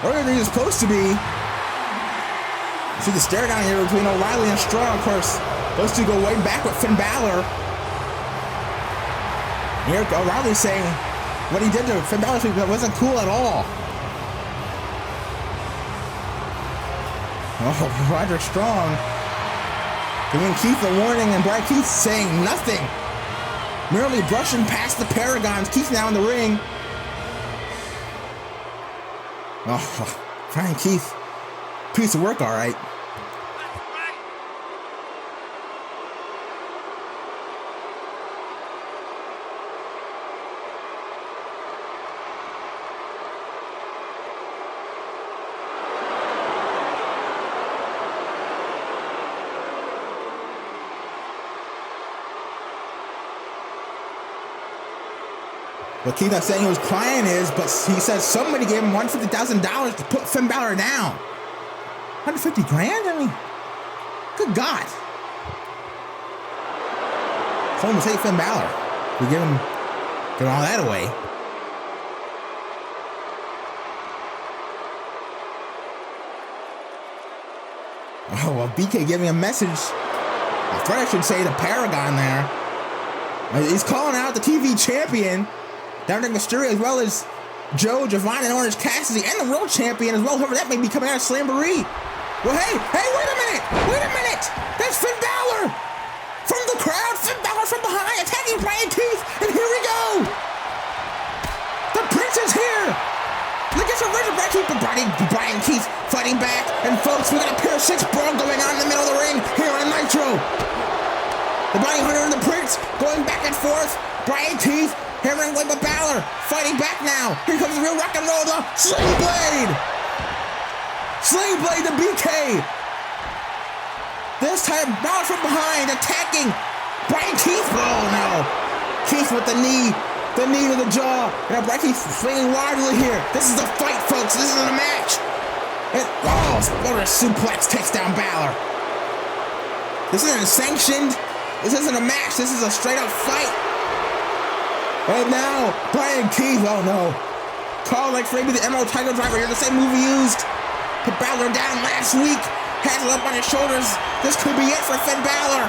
A: than he was supposed to be. See the stare down here between O'Reilly and Strong. Of course, those two go way back with Finn Balor. Here O'Reilly saying what he did to Finn Balor wasn't cool at all. Oh, Roderick Strong giving Keith a warning, and Brian Keith saying nothing. Merely brushing past the Paragons. Keith now in the ring. Oh, Brian Keith, piece of work, all right. What Keith not saying he was crying is, but he says somebody gave him $150,000 to put Finn Balor down. 150 grand? I mean, good God. Someone would say Finn Balor. We give all that away. Oh, well, BK giving a message. I thought I should say the Paragon there. He's calling out the TV champion, Dominik Mysterio, as well as Joe, Javon, and Orange Cassidy, and the world champion as well, whoever that may be coming out of Slamboree. Well, hey, wait a minute! That's Finn Balor! From the crowd, Finn Balor from behind, attacking Brian Keith, and here we go! The Prince is here! Look at some Richard Brian Keith, but Brian Keith fighting back, and folks, we got a Pier 6 brawl going on in the middle of the ring here on Nitro. The Bounty Hunter and the Prince going back and forth. Brian Keith hammering away with Balor, fighting back now. Here comes the real rock and roll, the Sling Blade! Sling Blade to BK! This time, Balor from behind, attacking Brian Keith. Oh no! Keith with the knee to the jaw. And Brian Keith swinging wildly here. This is a fight, folks. This isn't a match. And, what a suplex takes down Balor. This isn't sanctioned. This isn't a match. This is a straight up fight. And now, Brian Keith, oh no. Call like maybe the Emerald Tiger Driver here, the same move he used to Balor down last week. Has it up on his shoulders. This could be it for Finn Balor.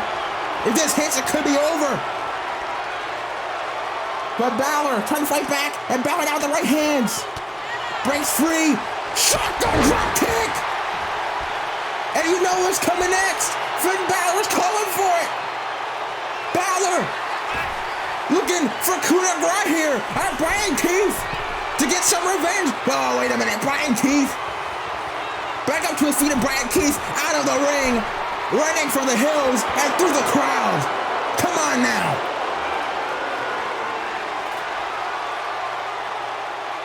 A: If this hits, it could be over. But Balor trying to fight back, and Balor now with the right hands. Breaks free. Shotgun drop kick. And you know what's coming next. Finn Balor's calling for it. Balor looking for coup de grace here on Brian Keith to get some revenge. Oh, wait a minute. Brian Keith. Back up to his feet, and Brian Keith out of the ring, running for the hills and through the crowd. Come on now.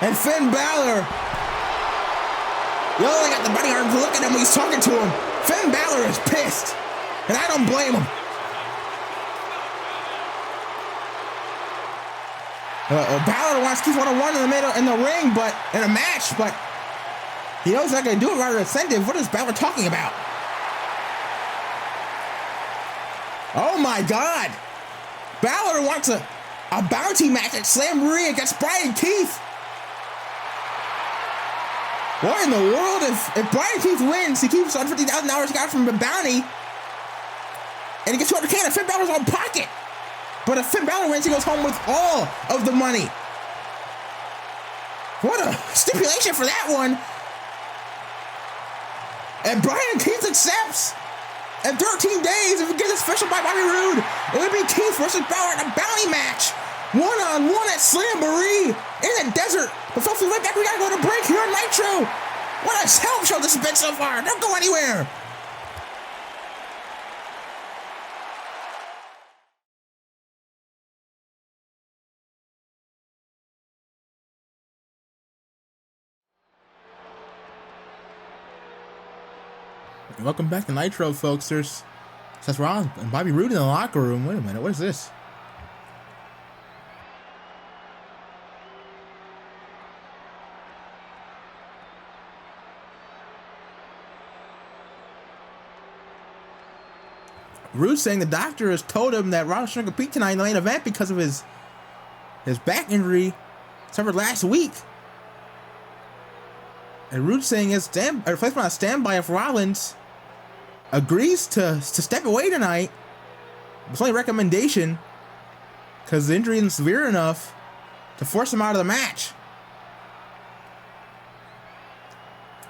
A: And Finn Balor, yelling at the Bounty Hunter to look at him when he's talking to him. Finn Balor is pissed, and I don't blame him. Balor wants Keith 1-on-1 in the middle in the ring, but in a match, but he knows he's not going to do it rather incentive. What is Balor talking about? Oh my God! Balor wants a bounty match at Slamboree against Brian Keith. What in the world? If Brian Keith wins, he keeps $150,000 he got from the bounty, and he gets $200K in Finn Balor's own pocket. But if Finn Balor wins, he goes home with all of the money. What a stipulation for that one. And Brian Keith accepts. In 13 days, if we get this special by Bobby Roode, it would be Keith versus Balor in a bounty match. One-on-one at Slamboree in the desert. But folks, we'll be right back. We gotta go to break here on Nitro. What a hell of a show this has been so far. Don't go anywhere. Welcome back to Nitro, folks. There's Seth Rollins and Bobby Roode in the locker room. Wait a minute, what is this? Roode saying the doctor has told him that Rollins shouldn't compete tonight in the main event because of his back injury suffered last week. And Roode saying his replacement on standby if Rollins agrees to step away tonight. It's only a recommendation because the injury isn't severe enough to force him out of the match.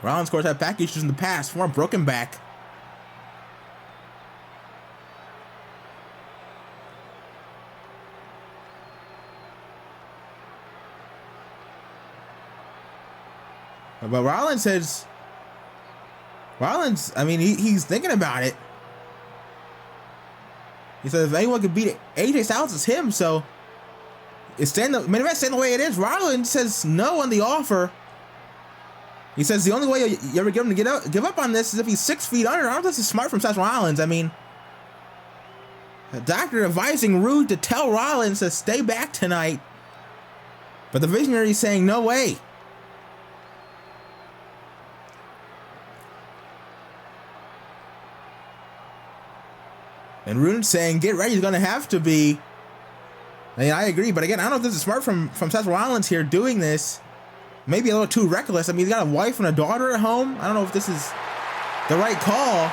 A: Rollins, of course, had back issues in the past, more broken back. But Rollins says, I mean, he's thinking about it. He says if anyone could beat AJ Styles, it's him. So it's main event staying the way it is. Rollins says no on the offer. He says the only way you ever get him to give up on this is if he's 6 feet under. I don't think this is smart from Seth Rollins. I mean, the doctor advising Roode to tell Rollins to stay back tonight, but the visionary is saying no way. And Roode saying, get ready, he's going to have to be. I mean, I agree, but again, I don't know if this is smart from Seth Rollins here doing this. Maybe a little too reckless. I mean, he's got a wife and a daughter at home. I don't know if this is the right call.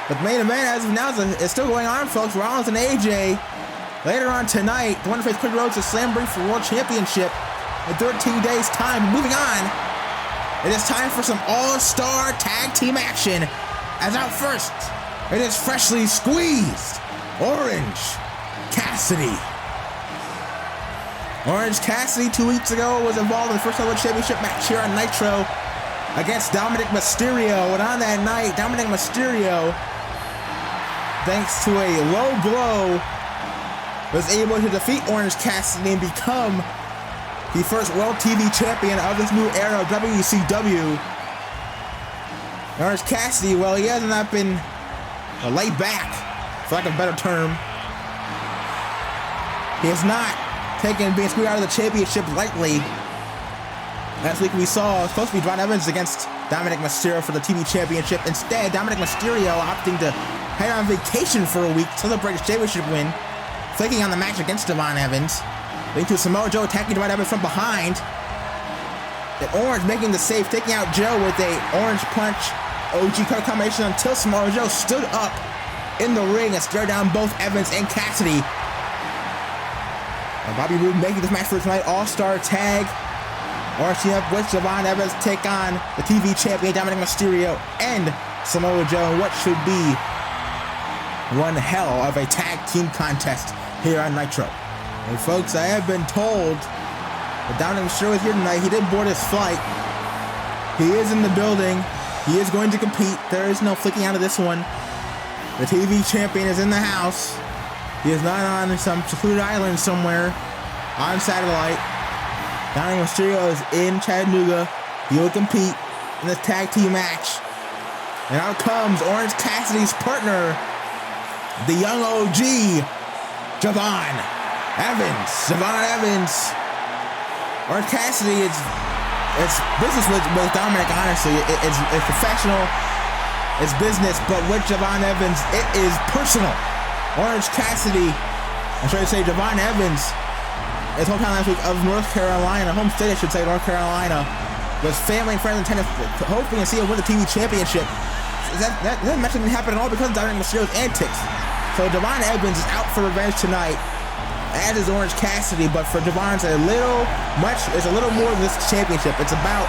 A: But the main event, as of now, is still going on, folks. Rollins and AJ. Later on tonight, the winner faces Cody Rhodes at Slamboree for World Championship in 13 days' time. Moving on, it is time for some all-star tag team action. As out first, it is freshly squeezed Orange Cassidy. Orange Cassidy 2 weeks ago was involved in the first ever championship match here on Nitro against Dominik Mysterio. And on that night, Dominik Mysterio, thanks to a low blow, was able to defeat Orange Cassidy and become the first World TV Champion of this new era of WCW. Orange Cassidy, well, he has not been laid back, for lack of a better term. He has not taken being screwed out of the championship lightly. Last week we saw supposed to be John Evans against Dominik Mysterio for the TV championship. Instead, Dominik Mysterio opting to head on vacation for a week to celebrate his championship win, flaking on the match against Devon Evans, leading to Samoa Joe attacking Devon Evans from behind. And Orange making the save, taking out Joe with a orange punch OG cut combination until Samoa Joe stood up in the ring and stared down both Evans and Cassidy. And Bobby Roode making this match for tonight, all-star tag. Orange team up with Devon Evans take on the TV champion Dominik Mysterio and Samoa Joe in what should be one hell of a tag team contest here on Nitro. And folks, I have been told that Dominik Mysterio is here tonight. He did board his flight. He is in the building. He is going to compete. There is no flicking out of this one. The TV champion is in the house. He is not on some secluded island somewhere on satellite. Dominik Mysterio is in Chattanooga. He will compete in this tag team match. And out comes Orange Cassidy's partner, the young OG, Devon Evans. Devon Evans. Orange Cassidy is business with Dominik, honestly. It's professional, it's business, but with Devon Evans, it is personal. Orange Cassidy, I'm trying to say Devon Evans, his hometown last week of North Carolina, home state I should say, North Carolina, was family and friends in tennis, hoping to see him win the TV championship. That match didn't happen at all because of Dominik Mysterio's antics. So Devon Evans is out for revenge tonight, as is Orange Cassidy, but for Devon, it's a little more than this championship. It's about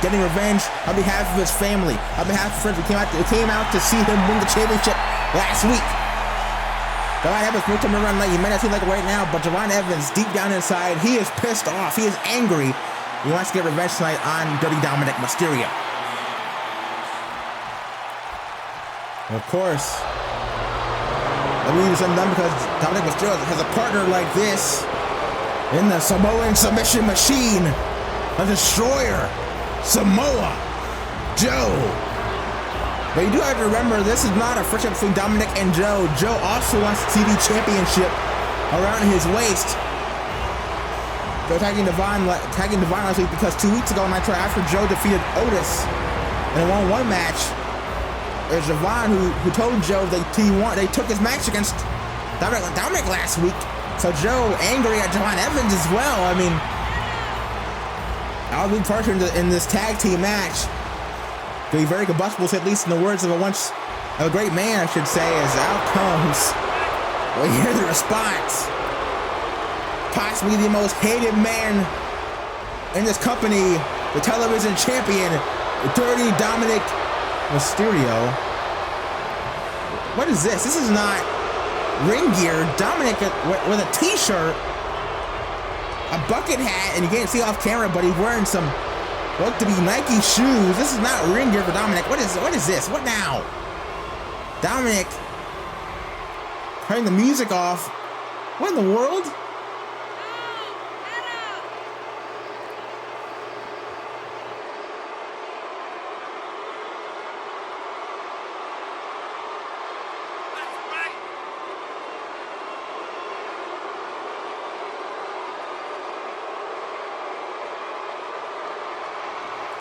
A: getting revenge on behalf of his family, on behalf of friends who came out to see him win the championship last week. Devon Evans moved to run like you may not seem like it right now, but Devon Evans, deep down inside, he is pissed off. He is angry. He wants to get revenge tonight on Dirty Dominik Mysterio. Of course, I mean, it's undone because Dominik Mysterio has a partner like this in the Samoan submission machine, a destroyer, Samoa Joe. But you do have to remember, this is not a friendship between Dominik and Joe. Joe also wants the TV championship around his waist. They're tagging Divine last week because 2 weeks ago, Nitro, after Joe defeated Otis in a 1-on-1 match, there's Divine who told Joe they took his match against Dominik last week. So Joe angry at Javon Evans as well. I mean, I'll be first in this tag team match. Could be very combustible, at least in the words of a great man, I should say, as out comes. We hear the response. Possibly the most hated man in this company, the television champion, Dirty Dominik Mysterio. What is this? This is not ring gear. Dominik with a t-shirt, a bucket hat, and you can't see off camera, but he's wearing some look to be Nike shoes. This is not ring gear for Dominik. What is this? What now? Dominik turning the music off. What in the world?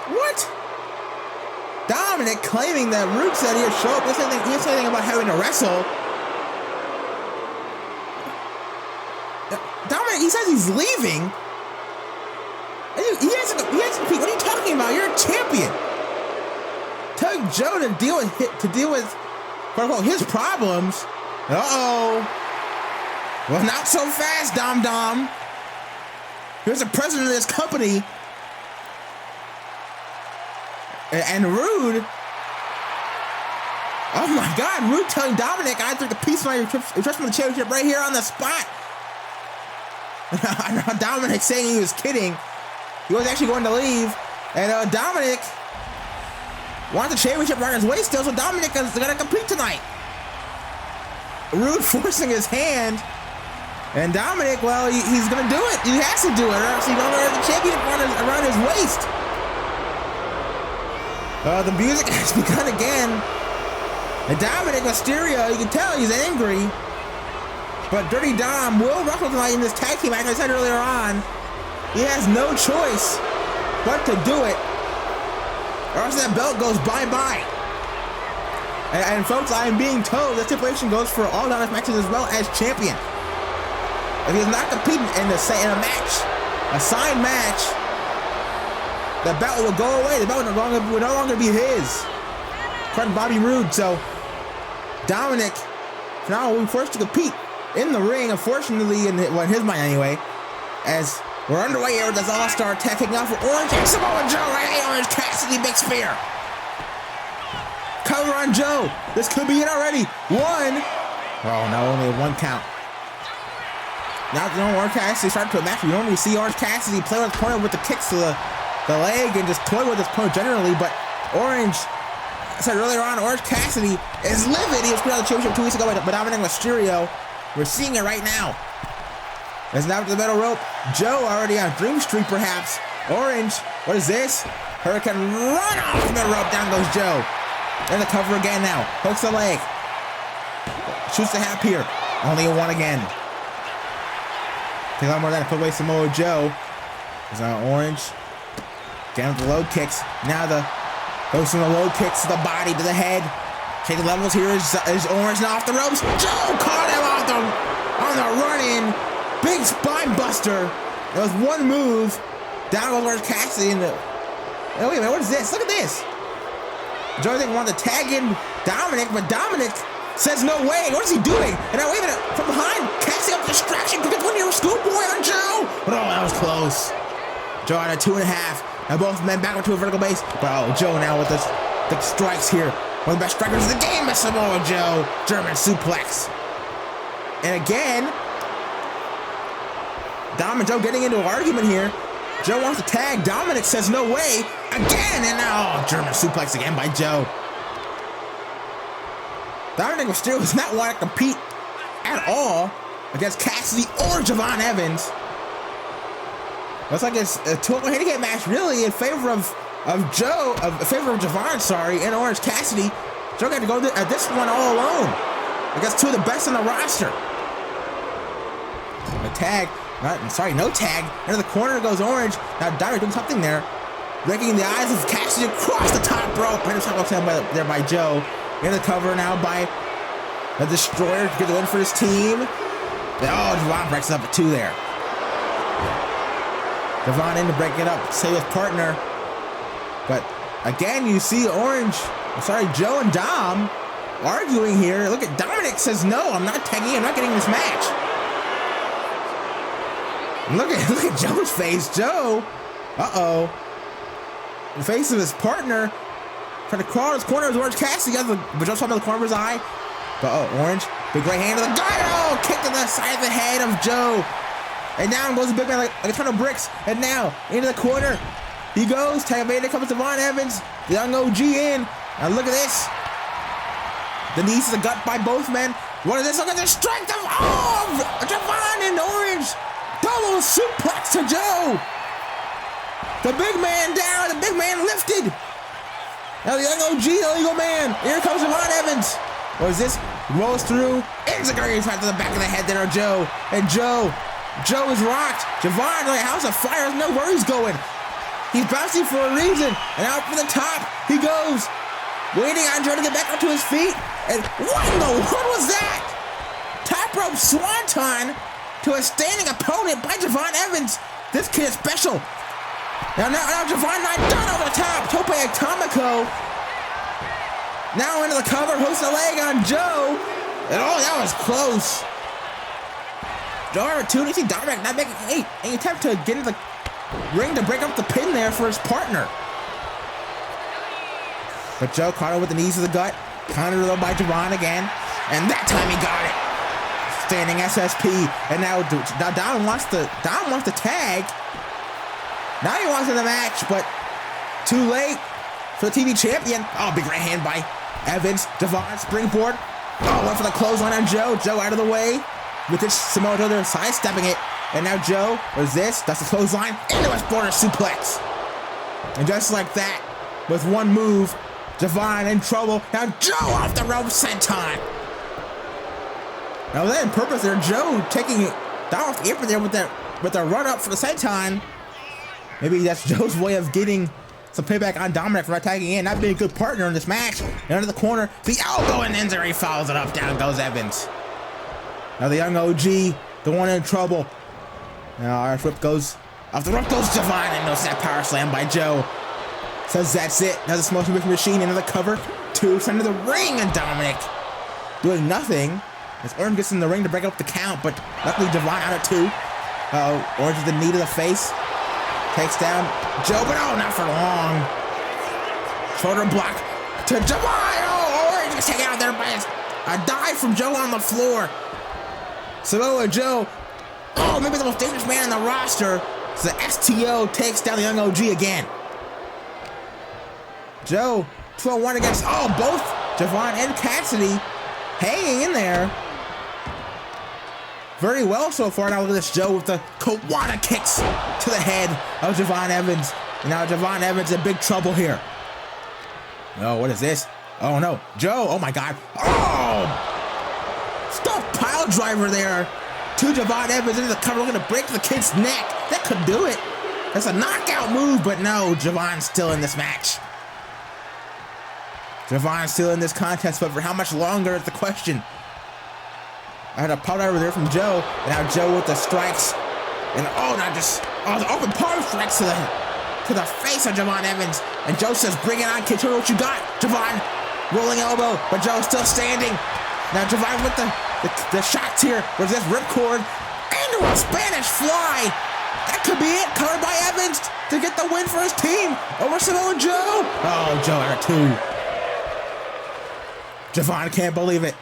A: What? Dominik claiming that Roode said he'll show up. He didn't say anything about having to wrestle. Dominik, he says he's leaving. He has to compete. What are you talking about? You're a champion. Tell Joe to deal with quote unquote his problems. Well, not so fast, Dom. Here's the president of this company. And Roode, oh my God, Roode telling Dominik, I took a piece of my interest in the championship right here on the spot. Dominik saying he was kidding. He was actually going to leave. And Dominik wants the championship around his waist still, so Dominik is going to compete tonight. Roode forcing his hand. And Dominik, well, he's going to do it. He has to do it, or else he's going to have the championship around his waist. The music has begun again. And Dominik Mysterio, you can tell he's angry. But Dirty Dom will wrestle tonight in this tag team match. I said earlier on, he has no choice but to do it, or else that belt goes bye-bye. And folks, I am being told that stipulation goes for all Dominik matches as well as champion. If he's not competing in a match, a signed match, the belt will go away. The belt will no longer be his. According to Bobby Roode. So Dominik now will be forced to compete in the ring, unfortunately, in his mind anyway, as we're underway here with this all-star tag kicking off for Orange and Samoa Joe, right? Orange Cassidy, big spear. Cover on Joe. This could be it already. One. Oh no, only a 1 count. Now Orange Cassidy started to a match. We normally see Orange Cassidy play with his opponent with the kicks to the leg and just toy with his opponent generally, but Orange, I said earlier on, Orange Cassidy is livid. He was put out of the championship 2 weeks ago by Dominik Mysterio. We're seeing it right now. There's now to the middle rope. Joe already on Dream Street, perhaps. Orange, what is this? Hurricane run off the middle rope. Down goes Joe. And the cover again now. Hooks the leg. Shoots the half here. Only a 1 again. Take a lot more than that. Put away Samoa Joe. There's now Orange. Down with the low kicks. Now goes from the low kicks to the body, to the head. Taking levels here is Orange now off the ropes. Joe caught him on the run-in. Big spine buster. That was one move. Down goes Orange Cassidy. Oh, wait a minute, what is this? Look at this. Joe didn't want to tag in Dominik, but Dominik says no way. What is he doing? And now, wait a minute, from behind, Cassidy up distraction. Could get one here, schoolboy on Joe. But oh, that was close. Joe on a 2.5. Now both men back into a vertical base. But oh, Joe now with the strikes here. One of the best strikers in the game is Samoa Joe. German suplex. And again, Dom and Joe getting into an argument here. Joe wants to tag. Dominik says no way. Again, and now German suplex again by Joe. Dominik Mysterio does not want to compete at all against Cassidy or Javon Evans. Looks like it's a total handicap match, really, in favor of Joe, in favor of Javon, sorry, and Orange Cassidy. Joe got to go at this one all alone against two of the best in the roster. A tag, no tag. Into the corner goes Orange. Now Dominik doing something there. Breaking the eyes of Cassidy across the top rope. There by Joe. In the cover now by the Destroyer to get the win for his team. Oh, Devon breaks it up at 2 there. Devon in to break it up, save his partner. But again, you see Joe and Dom arguing here. Look at Dominik says, no, I'm not tagging, I'm not getting this match. And look at Joe's face. Joe, in the face of his partner, trying to crawl in his corner of Orange Cassidy, but Joe's talking to the corner of his eye. But Orange, big right hand to the gut. Oh, kick to the side of the head of Joe. And down goes the big man like a ton of bricks. And now into the corner he goes. Tag made it, comes Devon Evans, the young OG in. Now look at this. The knees to the gut by both men. What is this? Look at the strength of Devon and Orange. Double suplex to Joe. The big man down, the big man lifted. Now the young OG, the legal man. Here comes Devon Evans. What is this? Rolls through. Enziguri right to the back of the head there of Joe. And Joe is rocked. Devon, like a house of fire, doesn't know where he's going. He's bouncing for a reason. And out for the top he goes. Waiting on Joe to get back up to his feet. And what in the world was that? Top rope swanton to a standing opponent by Devon Evans. This kid is special. Now Devon not done over the top. Tope Atomico. Now into the cover, hooks a leg on Joe. And that was close. Joe opportunity, Dominik not making any attempt to get into the ring to break up the pin there for his partner. But Joe caught him with the knees to the gut. Countered though by Devon again. And that time he got it. Standing SSP. And now Dom wants the tag. Now he wants in the match, but too late for the TV champion. Oh, big right hand by Evans. Devon springboard. Oh, went for the clothesline on Joe. Joe out of the way. With his Samoa Joe sidestepping it. And now Joe, what is this? That's the clothesline into a border suplex. And just like that, with one move, Devon in trouble. Now Joe off the rope senton. Now then, purpose there, Joe taking it down off the apron there with the run up for the senton. Maybe that's Joe's way of getting some payback on Dominik for not tagging in, not being a good partner in this match. And under the corner, the elbow and Enziguri follows it up. Down goes Evans. Now the young OG, the one in trouble. Now Irish Whip goes off the rope, goes Devon, and knows that power slam by Joe. Says that's it. Now the smoke machine into the cover. 2 send to the ring, and Dominik doing nothing as Orange gets in the ring to break up the count, but luckily Devon out at 2. Orange with the knee to the face. Takes down Joe, but not for long. Shoulder block to Devon. Orange gets taken out there by a dive from Joe on the floor. Samoa Joe, maybe the most dangerous man in the roster. So the STO takes down the young OG again. Joe, 2-on-1 against, both Devon and Cassidy hanging in there. Very well so far. Now look at this, Joe with the Kawada kicks to the head of Devon Evans. And now Devon Evans in big trouble here. Oh, what is this? Oh no, Joe, oh my God. Stop pile driver there to Devon Evans into the cover, looking to break the kid's neck. That could do it. That's a knockout move, but no, Devon's still in this match. Devon's still in this contest, but for how much longer is the question. I had a pile driver there from Joe, and now Joe with the strikes. And the open palm strikes to the face of Devon Evans. And Joe says, bring it on, kid, show me what you got. Devon, rolling elbow, but Joe's still standing. Now Devon with the shots here. Where's this ripcord? Into a Spanish fly. That could be it. Covered by Evans to get the win for his team over Samoa Joe. Oh, Joe out of 2. Devon can't believe it.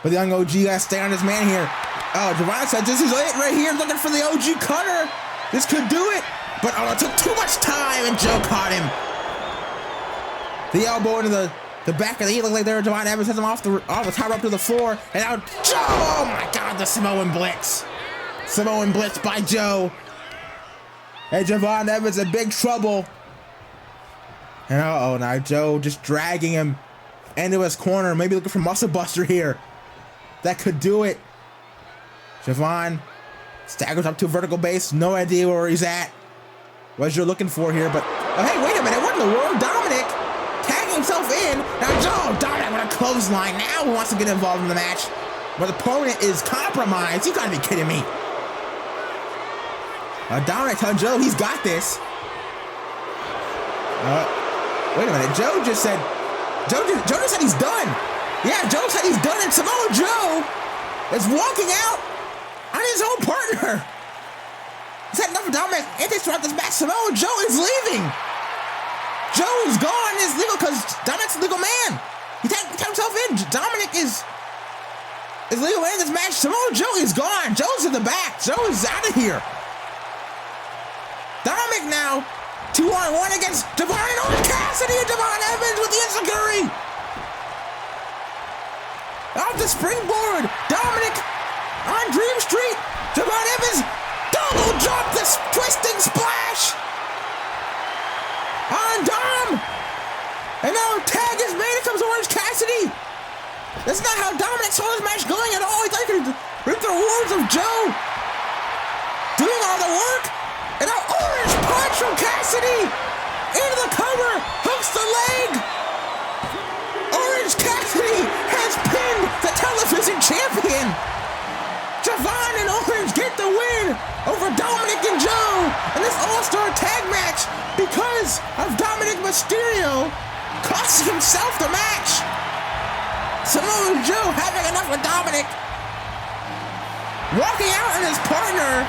A: But the young OG gotta stay on his man here. Devon said this is it right here, looking for the OG cutter. This could do it. But it took too much time, and Joe caught him. The elbow into the back of the head. Looked like there, Devon Evans has him off the top up to the floor. And now Joe, oh my God, the Samoan Blitz. Samoan Blitz by Joe. And Devon Evans in big trouble. And now Joe just dragging him into his corner. Maybe looking for muscle buster here. That could do it. Javon staggers up to a vertical base. No idea where he's at. What you're looking for here, but oh, hey, wait a minute. What in the world? Dominik tagging himself in. Now Dominik with a clothesline. Now he wants to get involved in the match. But the opponent is compromised. You gotta be kidding me. Dominik telling Joe he's got this. Wait a minute. Joe just said he's done. Yeah, Joe said he's done, and Samoa Joe is walking out on his own partner. He's had enough of Dominik antics throughout this match. Samoa Joe is leaving. Joe is gone. It's legal because Dominik's a legal man. He tagged himself in. Dominik is legal man in this match. Samoa Joe is gone. Joe's in the back. Joe is out of here. Dominik now 2-on-1 against Javon and Orange Cassidy and Javon Evans with the enziguri. Off the springboard. Dominik on Dream Street. Javon Evans double drop this twisting splash on Dom. And now tag is made. It comes Orange Cassidy. That's not how Dominik saw this match going at all. He thought he could reap the rewards of Joe doing all the work. And now Orange punch from Cassidy into the cover, hooks the leg. Orange Cassidy has pinned the television champion. Javon and Orange get the win over Dominik and Joe in this all-star tag match because of Dominik Mysterio costing himself the match. Samoa Joe having enough with Dominik, walking out on his partner,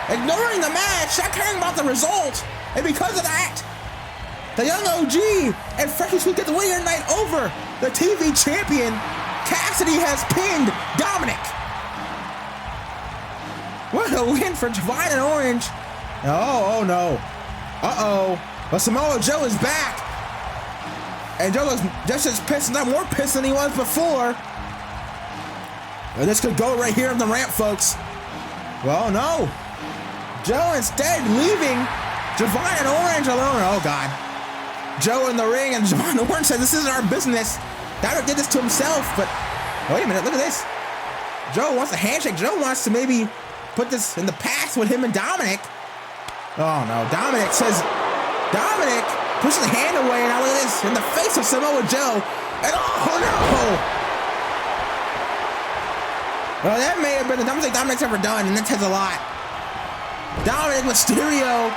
A: ignoring the match, not caring about the result, and because of that, the young OG and Freshly Sweet get the win here tonight over the TV champion. Cassidy has pinned Dominik. What a win for Javon and Orange. Oh no. But Samoa Joe is back. And Joe is just as pissed, not more pissed than he was before. And this could go right here on the ramp, folks. Well, no. Joe instead leaving Javon and Orange alone. Oh, God. Joe in the ring, and Javon and Orange says, this isn't our business. Dominik did this to himself, but wait a minute, look at this. Joe wants a handshake. Joe wants to maybe put this in the past with him and Dominik. Oh, no. Dominik pushes the hand away, and now look at this, in the face of Samoa Joe. And oh, no. Well, that may have been the dumbest thing Dominik's ever done, and that says a lot. Dominik Mysterio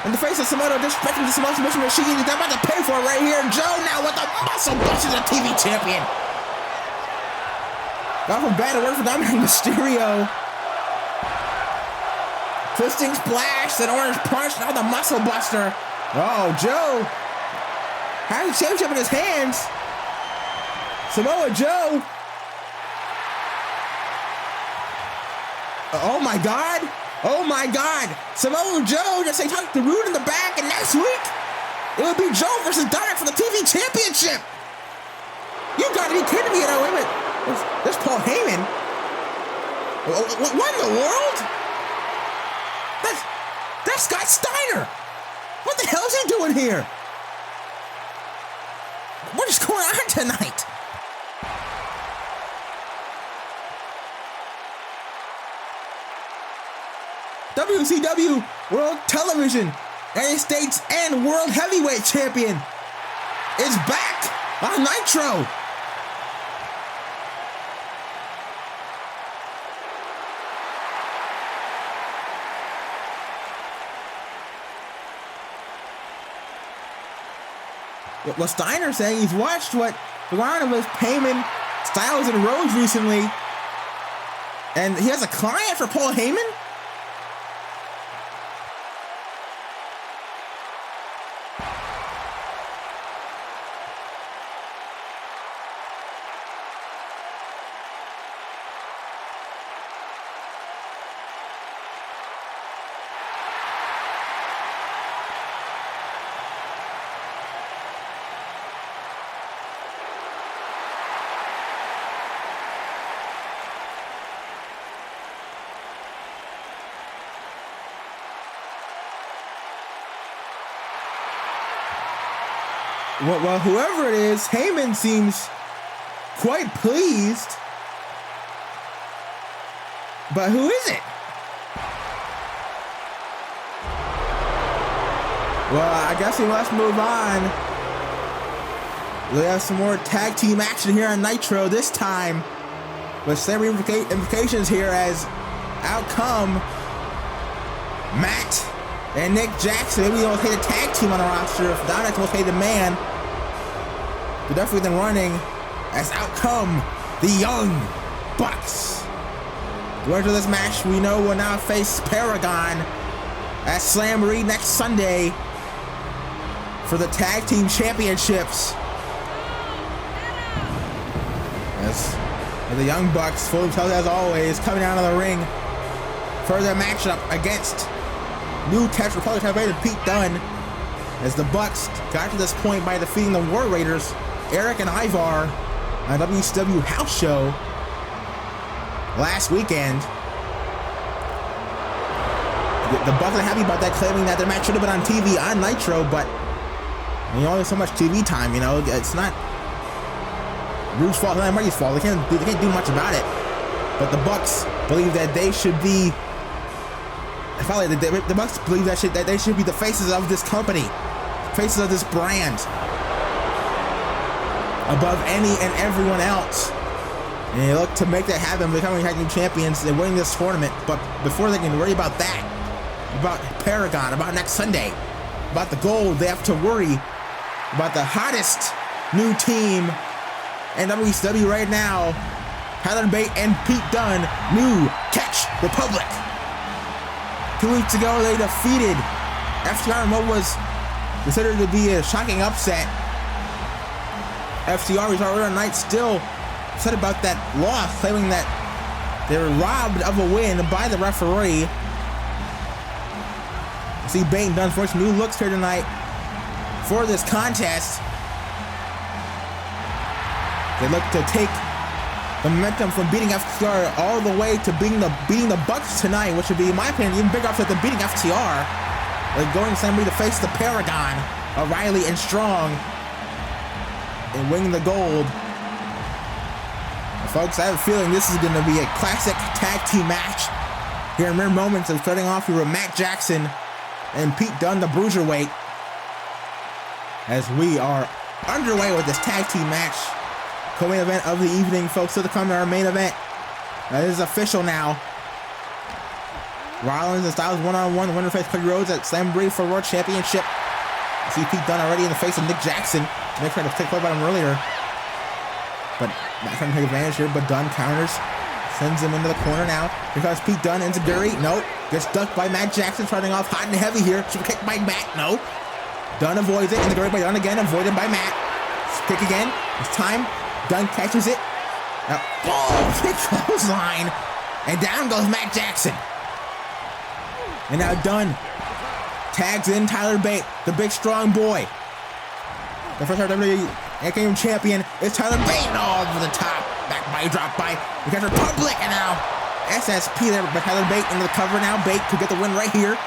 A: in the face of Samoa Joe, disrespecting the Samoa submission machine. They're about to pay for it right here. Joe now with the muscle buster, the TV champion. Got from bad to work for Dominik Mysterio. Twisting splash, then Orange punch, now the muscle buster. Oh, Joe has the championship in his hands. Samoa Joe. Oh my God. Oh my God. Samoa Joe just talked to Rude in the back, and next week it would be Joe versus Dominik for the TV championship. You gotta be kidding me. Wait a minute. There's Paul Heyman. What in the world? That's Scott Steiner. What the hell is he doing here? What is going on tonight? WCW World Television, United States and World Heavyweight Champion is back on Nitro. What Steiner's saying, he's watched what the line with Heyman, Styles, and Rhodes recently, and he has a client for Paul Heyman? Well, whoever it is, Heyman seems quite pleased. But who is it? Well, I guess we must move on. We have some more tag team action here on Nitro, this time with some implications here, as out come Matt and Nick Jackson. Maybe they'll take the tag team on the roster. If Dominik will take the man, they're definitely been running, as out come the Young Bucks. The winner of this match, we know, will now face Paragon at Slamboree next Sunday for the tag team championships. As the Young Bucks, full of themselves as always, coming out of the ring for their matchup against new Catch Republic champion Pete Dunne, as the Bucks got to this point by defeating the War Raiders, Eric and Ivar, on a WCW house show last weekend. The Bucks are happy about that, claiming that their match should have been on TV on Nitro, but only so much TV time, it's not Rude's fault, it's not Marty's fault. They can't do much about it. But the Bucks believe that they should be, the Bucks believe that they should be the faces of this company, faces of this brand, above any and everyone else. And they look to make that happen, becoming tag team champions and winning this tournament. But before they can worry about that, about Paragon, about next Sunday, about the gold, they have to worry about the hottest new team in WCW right now, Tyler Bate and Pete Dunne, new Catch Republic. 2 weeks ago, they defeated FTR in what was considered to be a shocking upset. FTR was already on night, still upset about that loss, claiming that they were robbed of a win by the referee. See Bate and Dunne for some new looks here tonight for this contest. They look to take the momentum from beating FTR all the way to beating the Bucks tonight, which would be, in my opinion, even bigger upset than beating FTR. They're going to Slamboree to face the Paragon, O'Reilly and Strong, and winning the gold. Folks, I have a feeling this is going to be a classic tag team match here in mere moments. Of starting off here with Matt Jackson and Pete Dunne, the Bruiserweight, as we are underway with this tag team match. Co-main event of the evening, folks. Still to come to our main event. This is official now. Rollins and Styles one-on-one. The winner face Cody Rhodes at Slamboree for World Championship. I see Pete Dunne already in the face of Nick Jackson. Nick tried to take hold of him earlier, but not trying to take advantage here. But Dunne counters, sends him into the corner now. Here comes Pete Dunne into Guri. Nope. Gets ducked by Matt Jackson, starting off hot and heavy here. Super kick by Matt. No. Dunne avoids it. And the Guri by Dunne again, avoided by Matt. Kick again. It's time. Dunne catches it. Now, big clothesline. And down goes Matt Jackson. And now Dunne tags in Tyler Bate, the big strong boy. The first WWE champion is Tyler Bate. All over the top. Back by drop by the Catch Republic. And now SSP there, but Tyler Bate into the cover now. Bate could get the win right here.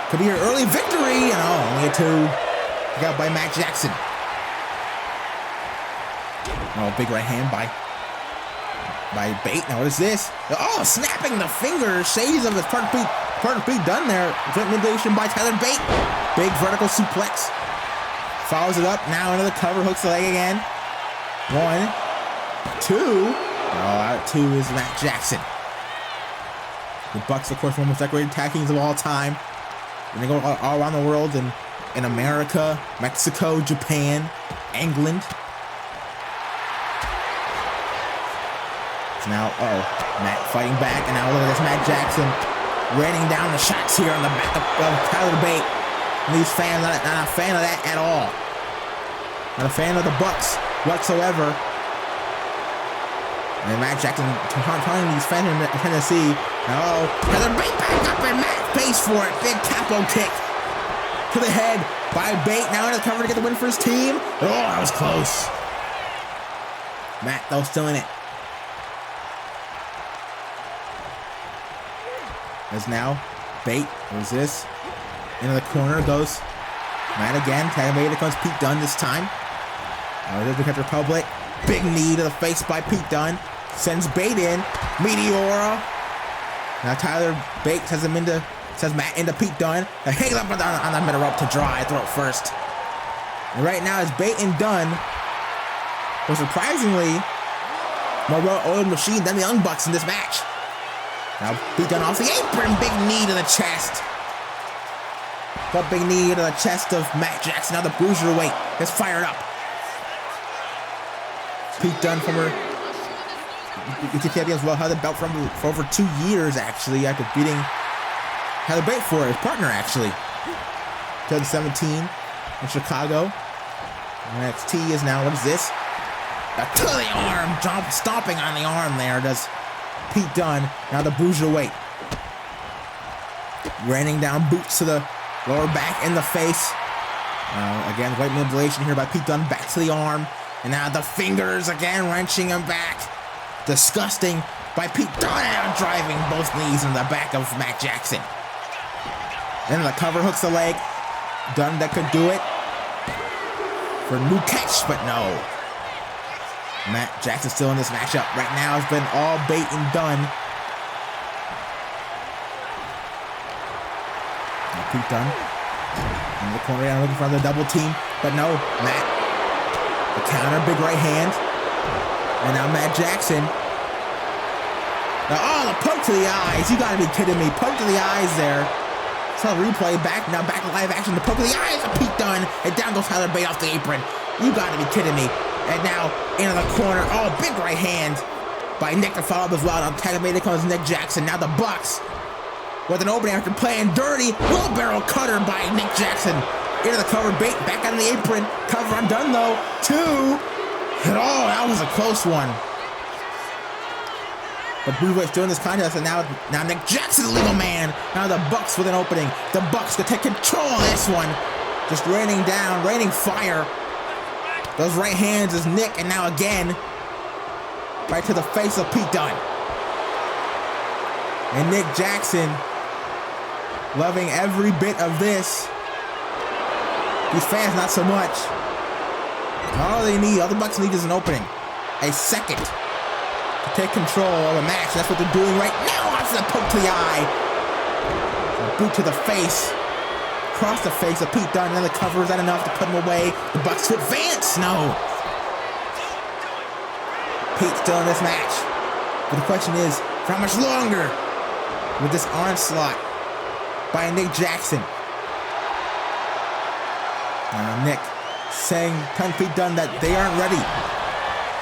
A: Could be your early victory. And only a 2. Got by Matt Jackson. Oh, big right hand by Bate. Now what is this? Oh, snapping the fingers. Shades of his partner Pete Dunne there. Manipulation by Tyler Bate. Big vertical suplex. Follows it up. Now into the cover. Hooks the leg again. 1, 2. Oh, out 2 is Matt Jackson. The Bucks, of course, one of the most decorated tag teams of all time. And they go all around the world, in America, Mexico, Japan, England. Now, Matt fighting back, and now look at this Matt Jackson raining down the shots here on the back of Tyler Bate. And these fans not a fan of that at all. Not a fan of the Bucks whatsoever. And Matt Jackson taunting these fans in Tennessee. Now, Tyler Bate back up, and Matt pays for it. Big capo kick to the head by Bate. Now into the cover to get the win for his team. Oh, that was close. Matt, though, still in it. As now, Bate, what is this? Into the corner goes Matt again, tag away, comes Pete Dunne this time. There's the Captain Republic. Big knee to the face by Pete Dunne. Sends Bate in. Meteora. Now Tyler Bate sends Matt into Pete Dunne. Hangs up on the middle rope to draw. Throw it first. And right now it's Bate and Dunne. But surprisingly, more well-oiled machine than the Young Bucks in this match. Now Pete Dunne off the apron. Big knee to the chest. But big knee to the chest of Matt Jackson. Now the Bruiserweight is fired up. Pete Dunne, former champion as well, had the belt for over 2 years actually after beating Tyler Bate for his partner actually. 2017 in Chicago. NXT is now, what is this? To the arm, stomping on the arm there does Pete Dunne. Now the Bruiserweight. Raining down boots to the lower back in the face. Again, great manipulation here by Pete Dunne, back to the arm. And now the fingers again wrenching him back. Disgusting by Pete Dunne, driving both knees in the back of Matt Jackson. Then the cover hooks the leg. Dunne that could do it for a new catch, but no. Matt Jackson still in this matchup. Right now it's been all Bate and Dunne. Now Pete Dunne in the corner looking for the double team, but no, Matt. The counter, big right hand. And now Matt Jackson. Now, oh, the poke to the eyes. You gotta be kidding me. Poke to the eyes there. Saw the replay back. Now back to live action. The poke to the eyes of Pete Dunne. And down goes Tyler Bate off the apron. You gotta be kidding me. And now into the corner. Oh, big right hand by Nick to follow up as well. Now Tyler Bate comes Nick Jackson. Now the Bucks with an opening after playing dirty. Wheelbarrow cutter by Nick Jackson. Into the cover, Bate back on the apron. Cover on Dunne though. 2. And oh, that was a close one. But Bruiserweight's doing this contest, and now Nick Jackson, the legal man. Now the Bucks with an opening. The Bucks can take control of this one. Just raining down, raining fire. Those right hands is Nick, and now again, right to the face of Pete Dunne. And Nick Jackson loving every bit of this. These fans, not so much. All the Bucks need is an opening. A second to take control of a match. That's what they're doing right now. After the poke to the eye. A boot to the face. Across the face of Pete Dunne. And the cover, is that enough to put him away? The Bucks to advance. No. Pete's still in this match. But the question is, for how much longer with this onslaught by Nick Jackson? Nick saying, telling Pete Dunne that they aren't ready.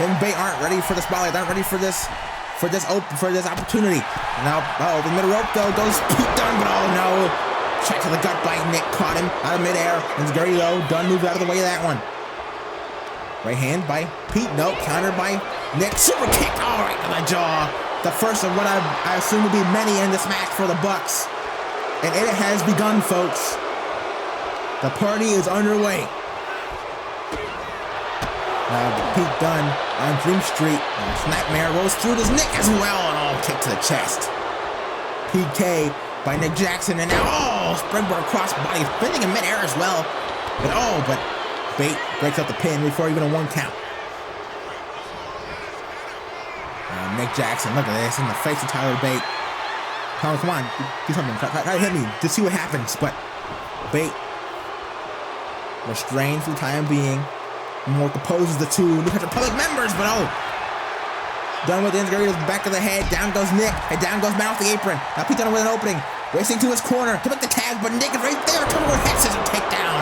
A: Him and Bate aren't ready for the spotlight. They're not ready for this opportunity. Now, the middle rope though goes Pete Dunne, but oh no. Check to the gut by Nick, caught him out of midair. And it's very low. Dunne moved out of the way of that one. Right hand by Pete, no, countered by Nick. Super kick, all right to the jaw. The first of what I assume will be many in this match for the Bucks. And it has begun, folks. The party is underway. Pete Dunne on Dream Street. Snapmare rolls through his Nick as well. And all kick to the chest. PK by Nick Jackson. And now, springboard crossbody. Spinning in midair as well. But Bate breaks up the pin before even a 1 count. Nick Jackson, look at this. In the face of Tyler Bate. Come on. Do something. Try to hit me. Just see what happens. But Bate restrained for the time being. More composes the two New Hampshire public members, but Dunne with the integrator back of the head. Down goes Nick, and down goes Matt off the apron. Now Pete Dunne with an opening. Racing to his corner to make the tag, but Nick is right there. Coming with head scissors takedown.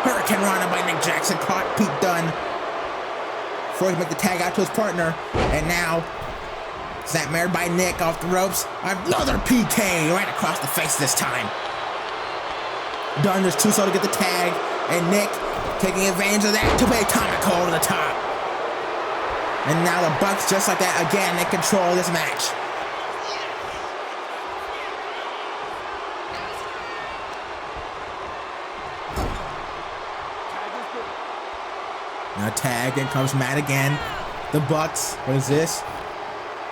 A: Hurricane Rana by Nick Jackson caught Pete Dunne before he can make the tag out to his partner. And now, snapmare by Nick off the ropes. Another PK right across the face this time. Dunne is too slow to get the tag, and Nick taking advantage of that to play Atomico over the top. And now the Bucks, just like that, again, they control this match. Now tag, in comes Matt again. The Bucks, what is this?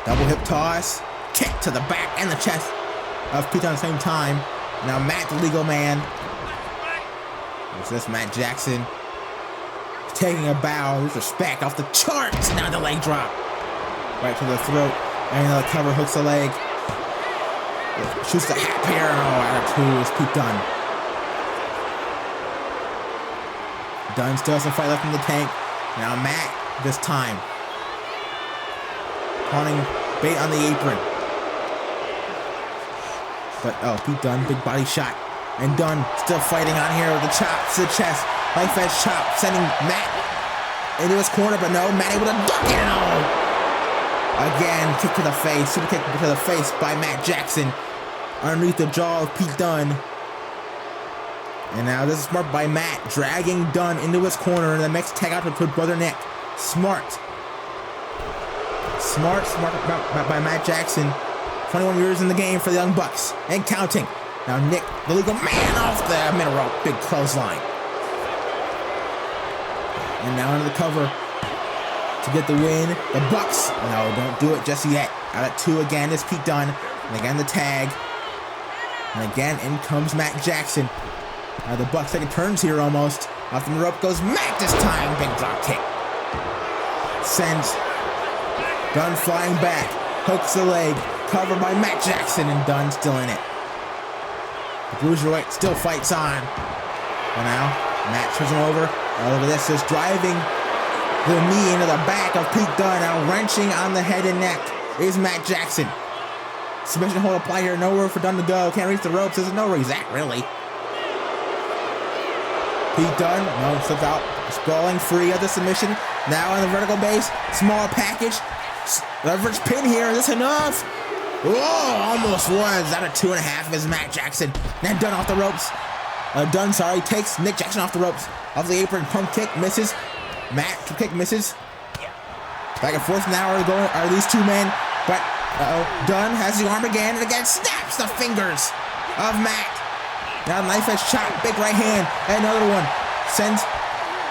A: Double hip toss. Kick to the back and the chest of Pete at the same time. Now Matt, the legal man. There's this Matt Jackson taking a bow. There's respect off the charts. Now the leg drop. Right to the throat. And another cover, hooks the leg. Shoots the hat here. Oh, out of 2 is Pete Dunne. Dunne still has some fight left in the tank. Now Matt, this time. Taunting bait on the apron. But, oh, Pete Dunne, big body shot. And Dunne still fighting on here with the chop to the chest. Life edge chop, sending Matt into his corner, but no, Matt able to duck it. Oh! Again, kick to the face, super kick to the face by Matt Jackson. Underneath the jaw of Pete Dunne. And now this is smart by Matt, dragging Dunne into his corner, and the next tag out to Brother Nick. Smart by Matt Jackson. 21 years in the game for the Young Bucks, and counting. Now Nick, the legal man, off the middle rope, big clothesline. And now under the cover to get the win. The Bucks, no, don't do it just yet. Out at 2 again is Pete Dunne, and again the tag. And again, in comes Matt Jackson. Now the Bucks taking turns here almost. Off the rope goes Matt this time. Big drop kick. Sends Dunne flying back. Hooks the leg. Covered by Matt Jackson, and Dunne still in it. The Bruiserweight still fights on. But now, Matt turns him over. Oh, look at this. Just driving the knee into the back of Pete Dunne. Now wrenching on the head and neck is Matt Jackson. Submission hold apply here. Nowhere for Dunne to go. Can't reach the ropes. There's no where he's at, really. Pete Dunne, no, slips out. Sprawling free of the submission. Now on the vertical base. Small package. Leverage pin here. Is this enough? Whoa, almost was. Out of 2.5 is Matt Jackson. Now Dunne off the ropes. Dunne, sorry, takes Nick Jackson off the ropes. Off the apron, pump kick, misses. Matt, kick misses. Back and forth now are these two men. But, Dunne has the arm again, and again snaps the fingers of Matt. Now knife edge chop, big right hand, and another one. Sends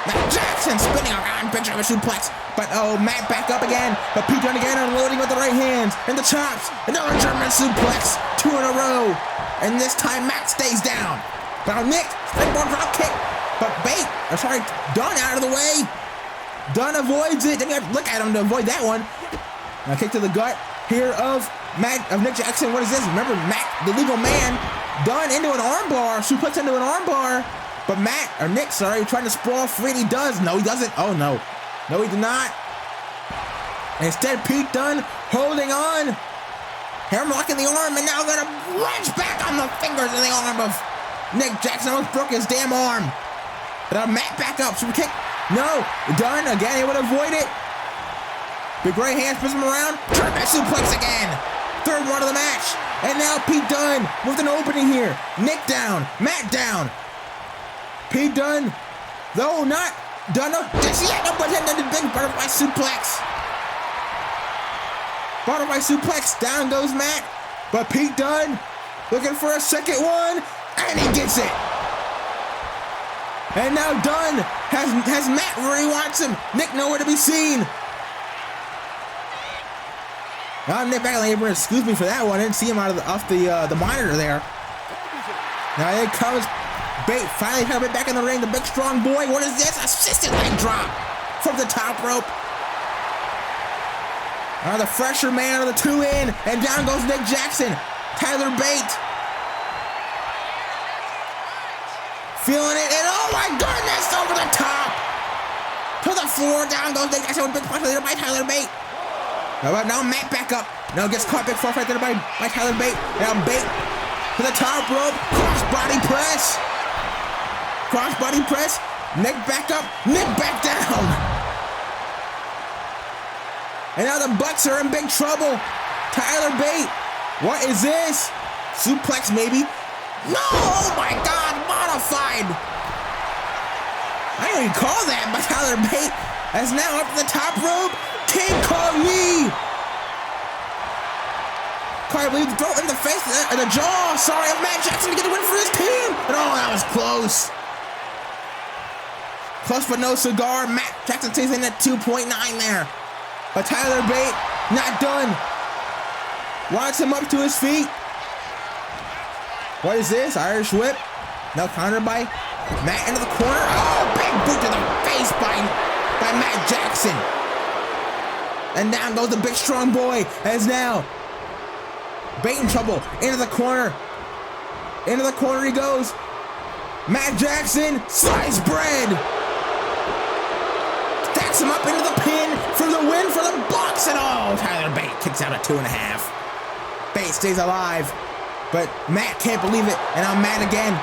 A: Matt Jackson spinning around, big driver suplex. But Matt back up again. But Pete Dunne again unloading with the right hands. And the chops. Another German suplex. 2 in a row. And this time Matt stays down. But Nick, springboard drop kick. But Dunne out of the way. Dunne avoids it. Then you have to look at him to avoid that one. Now kick to the gut here of Nick Jackson. What is this? Remember Matt, the legal man, Dunne into an armbar. Suplex into an armbar. But Nick, trying to sprawl free, and he does. No, he doesn't. Oh, no. No, he did not. Instead, Pete Dunne holding on. Hammerlock in the arm, and now gonna wrench back on the fingers of the arm of Nick Jackson. Almost broke his damn arm. But Matt back up. Super kick. No. Dunne again, able to avoid it. Big right hand, spins him around. German suplex again. Third one of the match. And now Pete Dunne with an opening here. Nick down. Matt down. Pete Dunne, though not Dunne, just yet, but then the big butterfly suplex. Butterfly suplex, down goes Matt, but Pete Dunne looking for a second one, and he gets it. And now Dunne has Matt where he wants him. Nick nowhere to be seen. Now Nick back on the apron, excuse me for that one. I didn't see him off the monitor there. Now here comes Bate, finally coming back in the ring, the big strong boy. What is this? Assisted leg drop from the top rope. Now the fresher man of the 2 in, and down goes Nick Jackson. Tyler Bate. Feeling it, and oh my goodness, over the top. To the floor, down goes Nick Jackson with big punch there by Tyler Bate. Now Matt back up. Now gets caught big force right there by Tyler Bate. Now Bate to the top rope, cross body press. Crossbody press, Nick back up, Nick back down. And now the Bucks are in big trouble. Tyler Bate, what is this? Suplex maybe? No, oh my God, modified. I don't even call that, but Tyler Bate is now up to the top rope. King Kong. Carly Lee throw in the face, the jaw, of Matt Jackson to get the win for his team. And that was close. Close but no cigar. Matt Jackson takes in at 2.9 there. But Tyler Bate, not done. Wants him up to his feet. What is this? Irish whip. No, counter by Matt into the corner. Oh, big boot to the face by Matt Jackson. And down goes the big strong boy as now Bate in trouble. Into the corner. Into the corner he goes. Matt Jackson, sliced bread. Stacks him up into the pin for the win for the Bucks. And oh, Tyler Bate kicks out at 2.5. Bate stays alive, but Matt can't believe it. And now Matt again.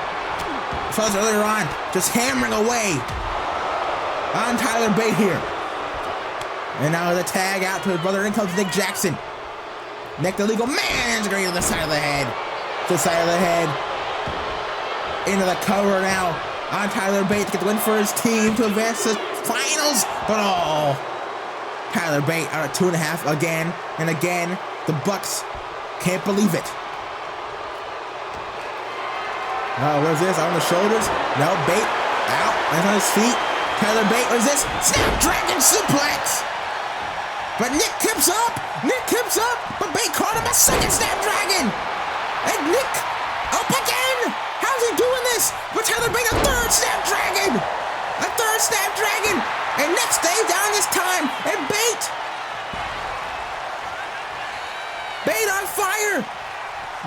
A: Saw this earlier on, just hammering away on Tyler Bate here. And now the tag out to his brother. In comes Nick Jackson. Nick the legal man is going to the side of the head. To the side of the head. Into the cover now on Tyler Bate to get the win for his team to advance to the finals. But oh, Tyler Bate out at 2.5 again and again. The Bucks can't believe it. Oh, what is this? On the shoulders? No, Bate out. Lands on his feet. Tyler Bate, what is this? Snapdragon suplex. But Nick kips up. Nick kips up. But Bate caught him a second Snapdragon. And Nick up again. How's he doing this? But Tyler Bate a third Snapdragon. A third Snapdragon. And Nick stays down this time. And Bate on fire.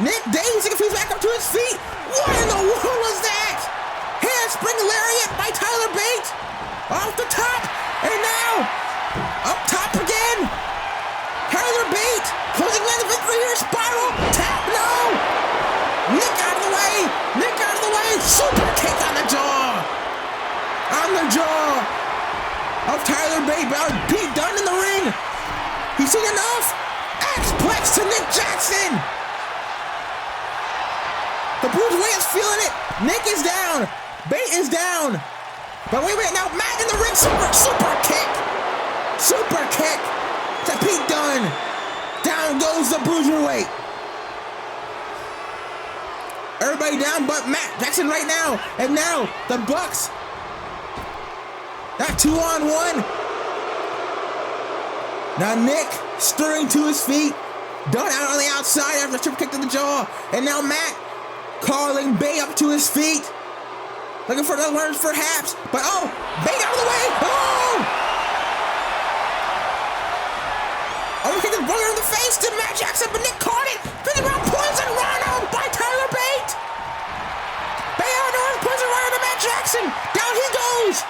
A: Nick dazed if he's back up to his feet. What in the world was that? Handspring lariat by Tyler Bate. Off the top. And now up top again. Tyler Bate closing in the victory here. Spiral. Tap. No. Nick out of the way. Nick out of the way. Super kick on the jaw. On the jaw of Tyler Bate. But Pete Dunne in the ring. He's seen enough. X-Plex to Nick Jackson. The Bruiserweight is feeling it. Nick is down. Bate is down. But wait a minute now. Matt in the ring. Super kick. Super kick to Pete Dunne. Down goes the Bruiserweight. Everybody down but Matt Jackson right now. And now the Bucks. That 2-on-1. Now Nick stirring to his feet. Dunne out on the outside after a super kick to the jaw. And now Matt calling Bate up to his feet. Looking for the words perhaps. But oh, Bate out of the way. Oh! Oh, he hit his brother in the face to Matt Jackson, but Nick caught it. Finish around poison rhino by Tyler Bate. Bate out of poison rhino to Matt Jackson. Down he goes.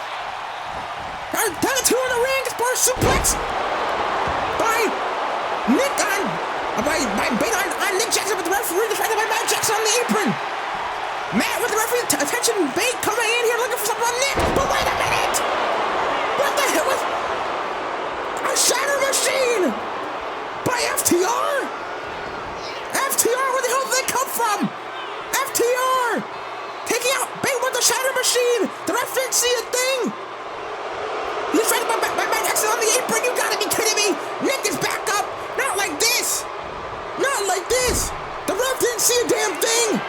A: Down the two in the ring. Spur suplex by Nick by Bate on Nick Jackson, but the referee distracted by Matt Jackson on the apron. Matt with the referee attention. Bate coming in here looking for something on Nick. But wait a minute. What the hell was a shatter machine by FTR? FTR, where the hell did they come from? FTR taking out Bate with the shatter machine. The ref didn't see a thing. He's trying to by Matt Jackson on the apron. You gotta be kidding me. Nick is back up. Not like this. Not like this. The ref didn't see a damn thing.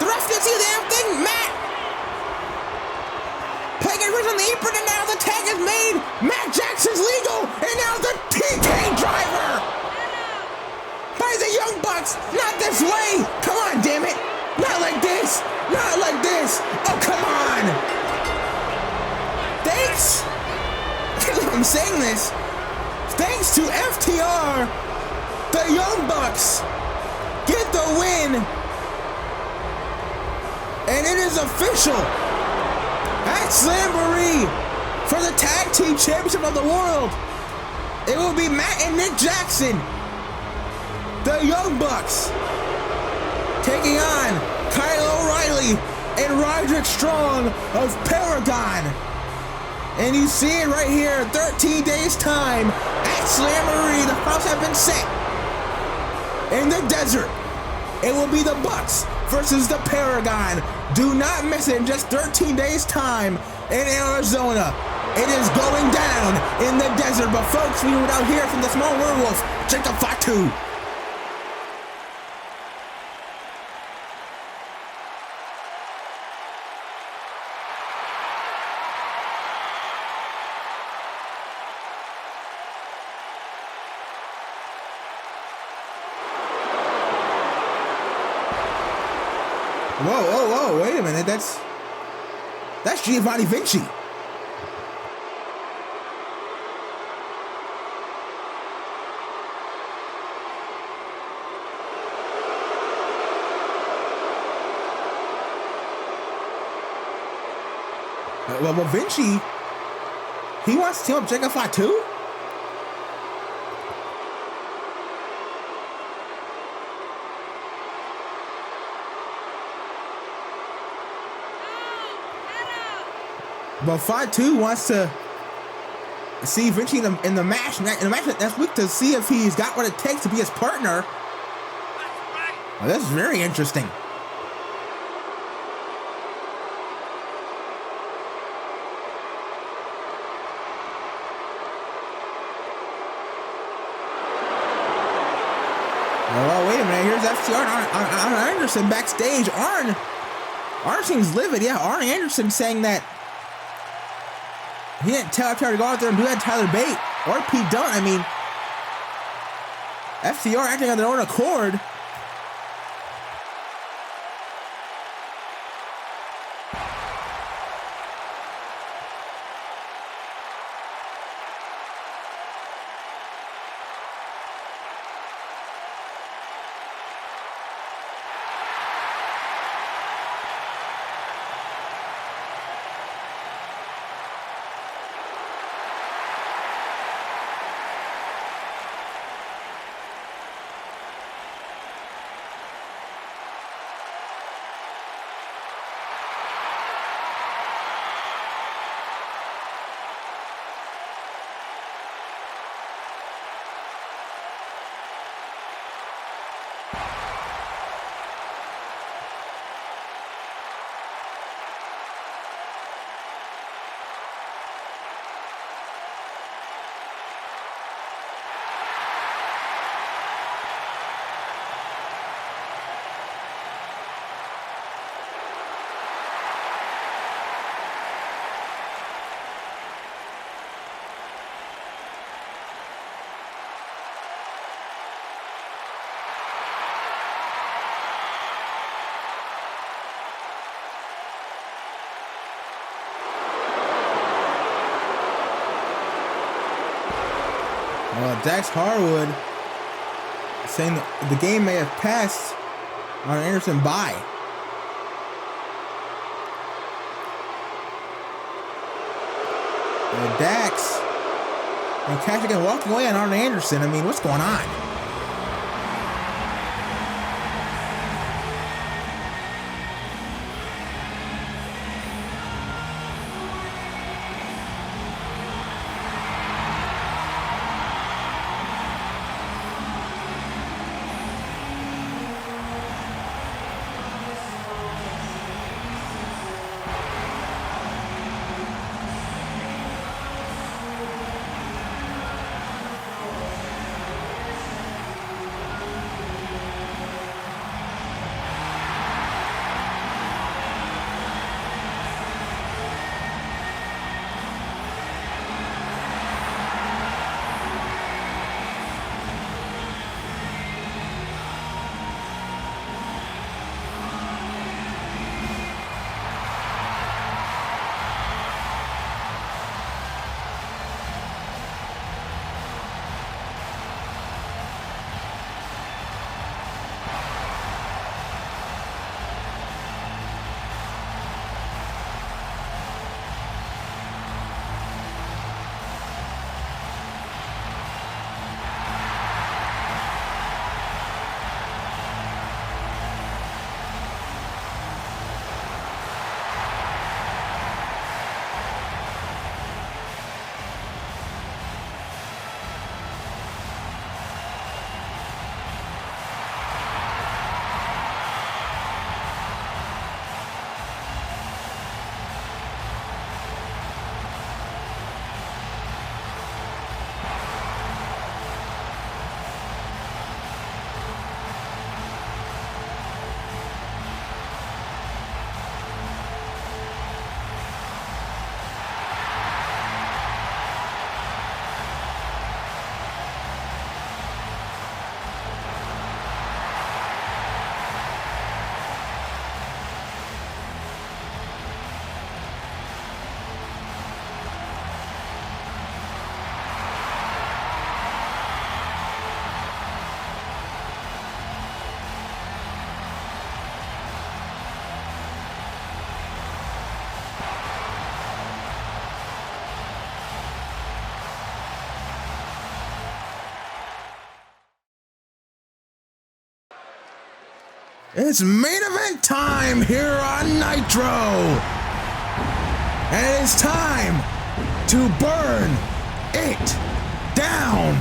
A: The ref didn't see a damn thing. Matt Pagan Ridge on the apron, and now the tag is made. Matt Jackson's legal, and now the TK driver by the Young Bucks. Not this way. Come on, damn it. Not like this. Not like this. Oh, come on. Thanks. I'm saying this. Thanks to FTR, the Young Bucks get the win. And it is official. At Slamboree for the Tag Team Championship of the World, it will be Matt and Nick Jackson, the Young Bucks, taking on Kyle O'Reilly and Roderick Strong of Paragon. And you see it right here, 13 days time at Slamboree. The house have been set in the desert. It will be the Bucks versus the Paragon. Do not miss it in just 13 days time in Arizona. It is going down in the desert. But folks, we will now hear from the small werewolf, Jacob Fatu. Whoa, wait a minute, that's That's Giovanni Vinci. Well, Vinci, he wants to team up Jacob Fatu? But Fatu wants to see Vinci in the match next week to see if he's got what it takes to be his partner. Well, this is very interesting. Oh, wait a minute. Here's FTR and Arn Anderson backstage. Arn seems livid. Yeah, Arn Anderson saying that he didn't tell FTR to go out there and do that to Tyler Bate or Pete Dunne. I mean, FTR acting on their own accord. Dax Harwood saying that the game may have passed on Anderson by. Dax and Cassidy walking away on Arn Anderson. I mean, what's going on? It's main event time here on Nitro. And it is time to burn it down.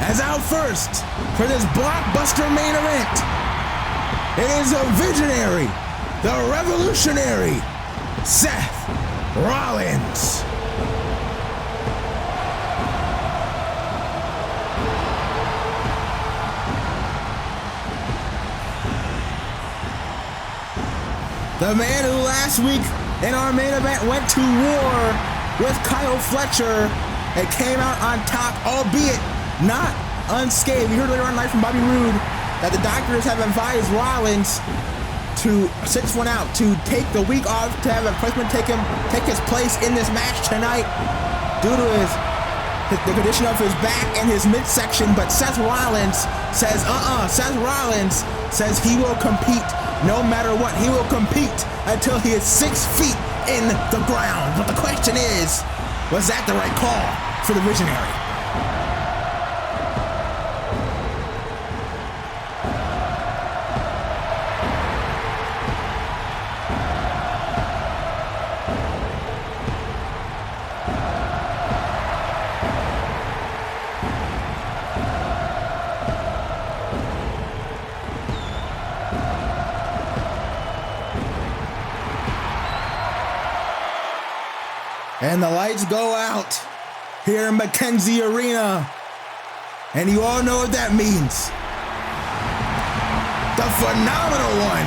A: As out first for this blockbuster main event, it is a visionary, the revolutionary, Seth Rollins. The man who last week in our main event went to war with Kyle Fletcher and came out on top, albeit not unscathed. We heard later on tonight from Bobby Roode that the doctors have advised Rollins to sit this one out, to take the week off, to have a replacement take his place in this match tonight due to the condition of his back and his midsection. But Seth Rollins says, Seth Rollins says he will compete no matter what. He will compete until he is 6 feet in the ground. But the question is, was that the right call for the visionary? And the lights go out here in Mackenzie Arena. And you all know what that means. The phenomenal one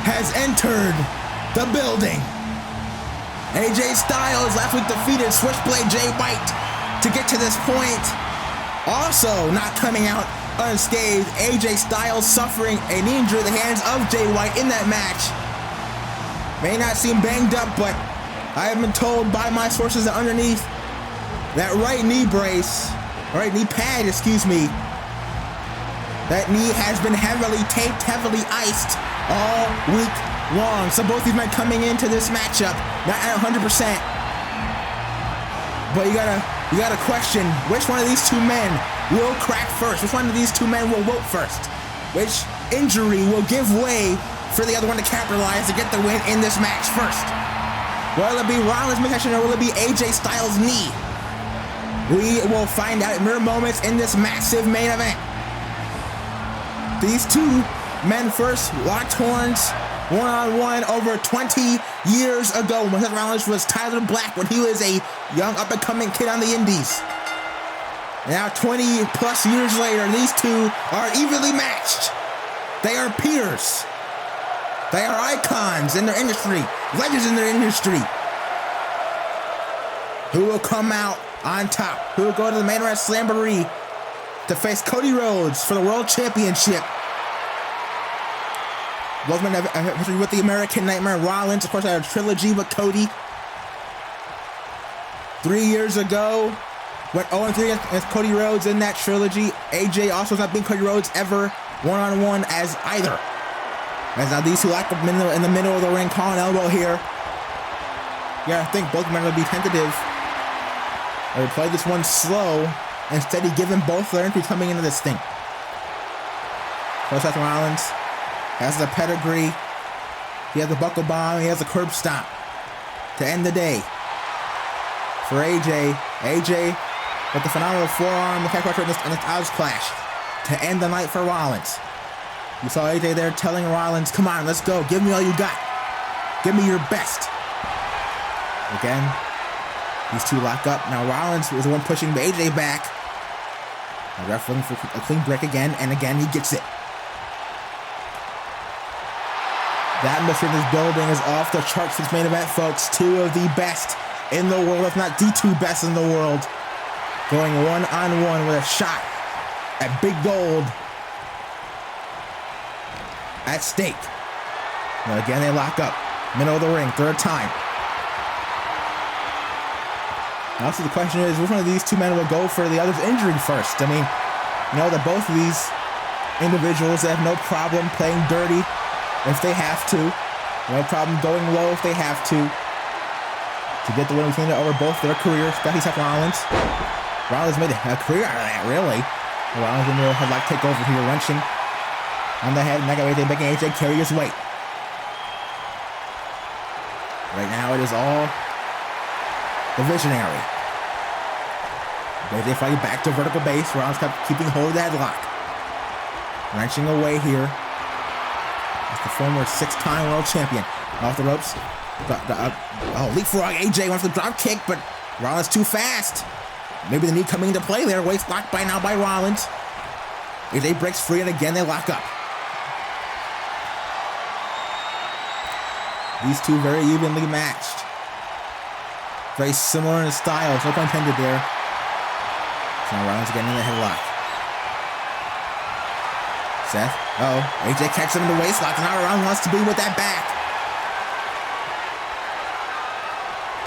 A: has entered the building. AJ Styles last week defeated Switchblade Jay White to get to this point. Also not coming out unscathed, AJ Styles suffering a knee injury at the hands of Jay White in that match. May not seem banged up, but I have been told by my sources that underneath that right knee pad, that knee has been heavily taped, heavily iced all week long. So both these men coming into this matchup not at 100%. But you gotta question which one of these two men will crack first. Which one of these two men will wilt first? Which injury will give way for the other one to capitalize to get the win in this match first? Will it be Rollins' midsection or will it be AJ Styles' knee? We will find out in mere moments in this massive main event. These two men first locked horns one-on-one over 20 years ago when Seth Rollins was Tyler Black, when he was a young up-and-coming kid on the indies. Now 20 plus years later, these two are evenly matched. They are peers. They are icons in their industry, legends in their industry. Who will come out on top? Who will go to the main event Slamboree to face Cody Rhodes for the World Championship? Both men have history with the American Nightmare. Rollins, of course, had a trilogy with Cody. 3 years ago, went 0-3 against Cody Rhodes in that trilogy. AJ also has not been Cody Rhodes ever one-on-one as either. As now these two lock up in the middle of the ring, calling elbow here. Yeah, I think both men will be tentative. Or play this one slow, instead of giving both their entry coming into this thing. So Seth Rollins has the pedigree. He has the buckle bomb. He has the curb stomp to end the day. For AJ with the phenomenal forearm, the catch in this Oz clash to end the night for Rollins. You saw AJ there telling Rollins, come on, let's go. Give me all you got. Give me your best. Again, these two lock up. Now Rollins is the one pushing AJ back. The ref looking for a clean break again, and again he gets it. The atmosphere in this building is off the charts for this main event, folks. Two of the best in the world, if not the two best in the world, going one-on-one with a shot at Big Gold at stake. Now again, they lock up. Middle of the ring, third time. Now, so the question is, which one of these two men will go for the other's injury first? I mean, you know that both of these individuals have no problem playing dirty if they have to. No problem going low if they have to get the win between over both their careers, especially Seth Rollins. Rollins made a career out of that, really. Rollins in the headlock takeover here, wrenching on the head, neck of AJ, making AJ carry his weight. Right now, it is all the Visionary. AJ fighting back to vertical base. Rollins kept keeping hold of that lock. Wrenching away here. That's the former 6-time world champion. Off the ropes. Leapfrog. AJ wants the drop kick, but Rollins too fast. Maybe the knee coming into play there. Waist locked by now by Rollins. AJ breaks free, and again they lock up. These two very evenly matched. Very similar in style. No pun intended there. So now Rollins getting in the headlock. Seth. AJ catches him in the waist lock. Now Rollins wants to be with that back.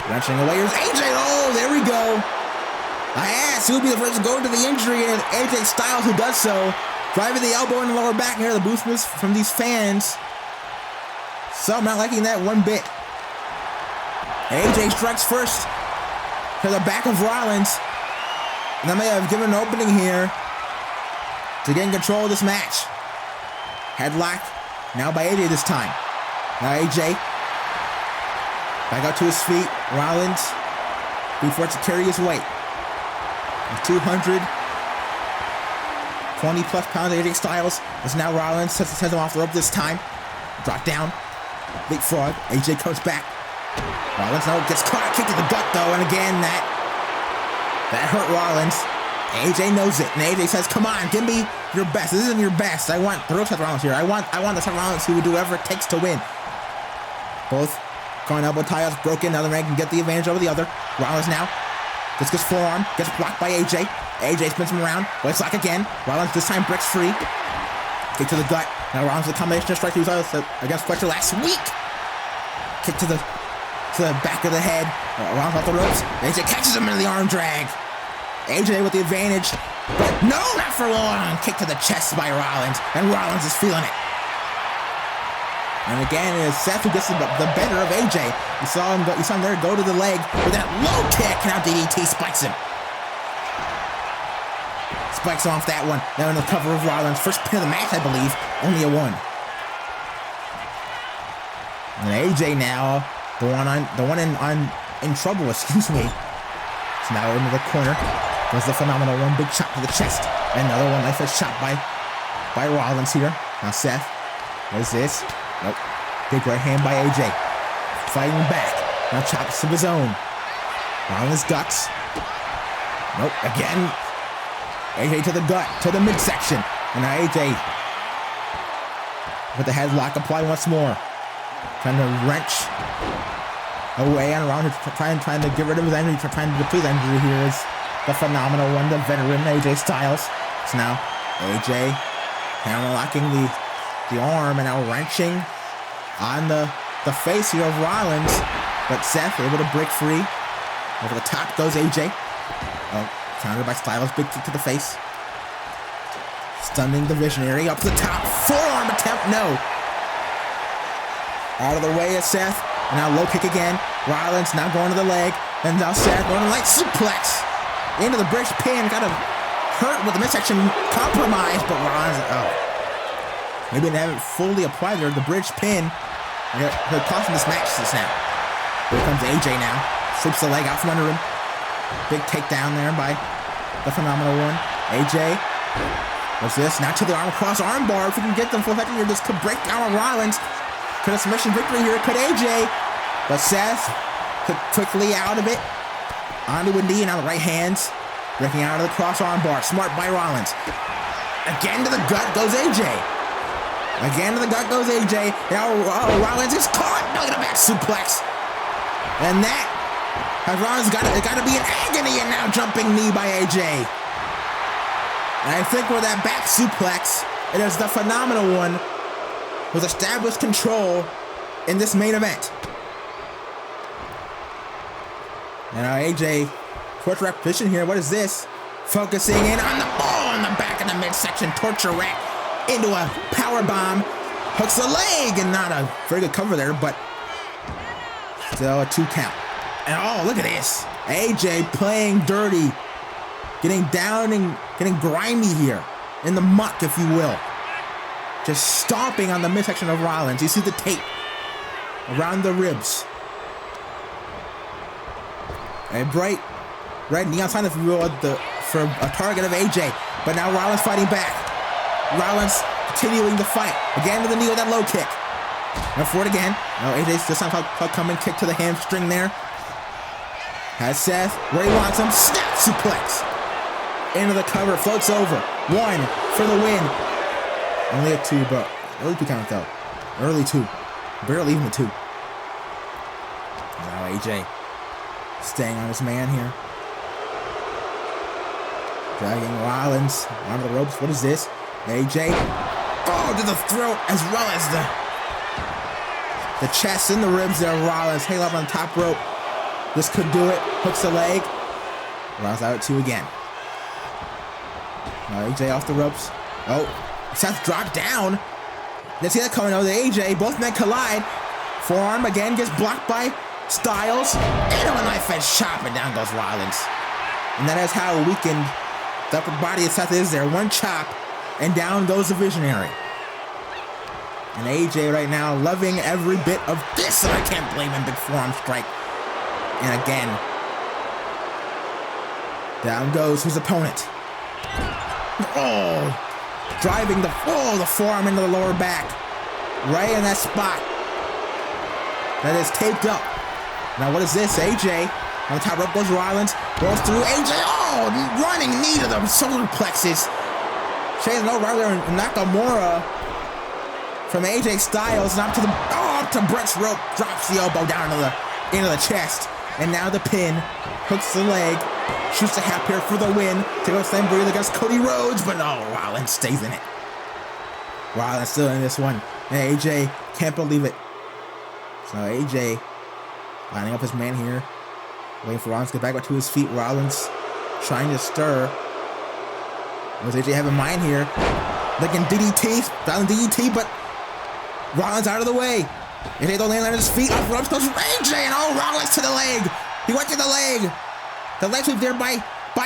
A: Wrenching away. Here's AJ. Oh, there we go. I asked who would be the first to go to the injury, and AJ Styles who does so. Driving the elbow in the lower back here. The boosters from these fans. So I'm not liking that one bit. AJ strikes first to the back of Rollins. And that may have given an opening here to get in control of this match. Headlock now by AJ this time. Now AJ back out to his feet. Rollins being forced to carry his weight. 220 plus pounds AJ Styles. As now Rollins sets him off the rope this time. Drop down. Leapfrog. AJ comes back. Rollins now gets caught. Kick to the gut though. And again that hurt Rollins. AJ knows it, and AJ says, "Come on, give me your best. This isn't your best. I want the real Seth Rollins here. I want the Seth Rollins who will do whatever it takes to win." Both going elbow tie-offs broken. Now the man can get the advantage over the other. Rollins now gets his forearm, gets blocked by AJ. AJ spins him around. Waist lock again. Rollins this time breaks free. Kick to the gut. Now Rollins with a combination of strikes he was against Fletcher last week. Kick to the back of the head. Rollins off the ropes. AJ catches him into the arm drag. AJ with the advantage, but no, not for long. Kick to the chest by Rollins, and Rollins is feeling it. And again, it is Seth who gets the better of AJ. You saw him there go to the leg with that low kick. Now DDT spikes him. Spikes off that one. Now in the cover of Rollins, first pin of the match, I believe. Only a 1. And AJ now, the one in trouble. Excuse me. So now into the corner. There's the phenomenal one. Big chop to the chest. Another one. Nice shot by Rollins here. Now Seth. There's this. Nope. Big right hand by AJ. Fighting back. Now chops of his own. Rollins ducks. Nope. Again. AJ to the gut. To the midsection. And now AJ with the headlock applied once more. Trying to wrench away and around. Trying to get rid of his injury. Trying to deplete his injury here is the phenomenal one. The veteran AJ Styles. So now AJ hammerlocking the arm and now wrenching on the face here of Rollins. But Seth able to break free. Over the top goes AJ. Countered by Styles. Big kick to the face. Stunning the Visionary. Up to the top. Forearm attempt. No. Out of the way is Seth. And now low kick again. Rollins now going to the leg. And now Seth going to light suplex. Into the bridge pin. Got him hurt with the midsection compromise. But Rollins, maybe they haven't fully applied there. The bridge pin. They're costing this match this now. Here comes AJ now. Sweeps the leg out from under him. Big takedown there by the phenomenal one. AJ. What's this? Now to the arm cross arm bar. If we can get them full effect here, this could break down on Rollins. Could have submission victory here. Could AJ. But Seth quickly out of it. Onto a knee and on the right hands. Breaking out of the cross arm bar. Smart by Rollins. Again to the gut goes AJ. Again to the gut goes AJ. Now Rollins is caught. Look at a back suplex. And that has Rollins got to be in agony, and now jumping knee by AJ. And I think with that back suplex, it is the phenomenal one with established control in this main event. And now AJ, torture rack position here. What is this? Focusing in on the ball in the back of the midsection. Torture rack into a power bomb. Hooks the leg, and not a very good cover there, but still a 2 count. And look at this. AJ playing dirty. Getting down and getting grimy here. In the muck, if you will. just stomping on the midsection of Rollins. You see the tape around the ribs. A bright red neon sign, if you will, for a target of AJ. But now Rollins fighting back. Rollins continuing the fight. Again with the knee with that low kick. Now for it again. No, AJ's this time coming, kick to the hamstring there. Has Seth where he wants him. Snap suplex. Into the cover, floats over. 1 for the win. Only a 2, but early 2 count though. Early 2. Barely even a 2. Now AJ staying on his man here. Dragging Rollins onto the ropes. What is this? AJ. Oh, to the throat as well as the chest and the ribs there. Rollins hanging up on the top rope. This could do it. Hooks the leg. Rollins out at 2 again. Now AJ off the ropes. Oh, Seth dropped down. Let's see that coming over to AJ. Both men collide. Forearm again gets blocked by Styles. Into a knife edge chop, and down goes Rollins. And that is how weakened the upper body of Seth is there. 1 chop, and down goes the Visionary. And AJ right now loving every bit of this, and I can't blame him. Big forearm strike. And again, down goes his opponent. Oh, driving the forearm into the lower back. Right in that spot. That is taped up. Now what is this? AJ. On the top rope goes Rollins. Goes through AJ. Oh, running knee to the solar plexus. Shay's no right there. Nakamura from AJ Styles. And up to Brett's rope. Drops the elbow down into the chest. And now the pin. Hooks the leg. Shoots the half pair for the win. To go Slamboree against Cody Rhodes. But no, Rollins stays in it. Rollins still in this one. And AJ can't believe it. So AJ lining up his man here. Waiting for Rollins to get back to his feet. Rollins trying to stir. What does AJ have in mind here? Looking DDT. Dialing DDT, but Rollins out of the way. AJ don't land on his feet. Off ropes goes AJ, and Rollins to the leg. He went to the leg. The leg sweep there by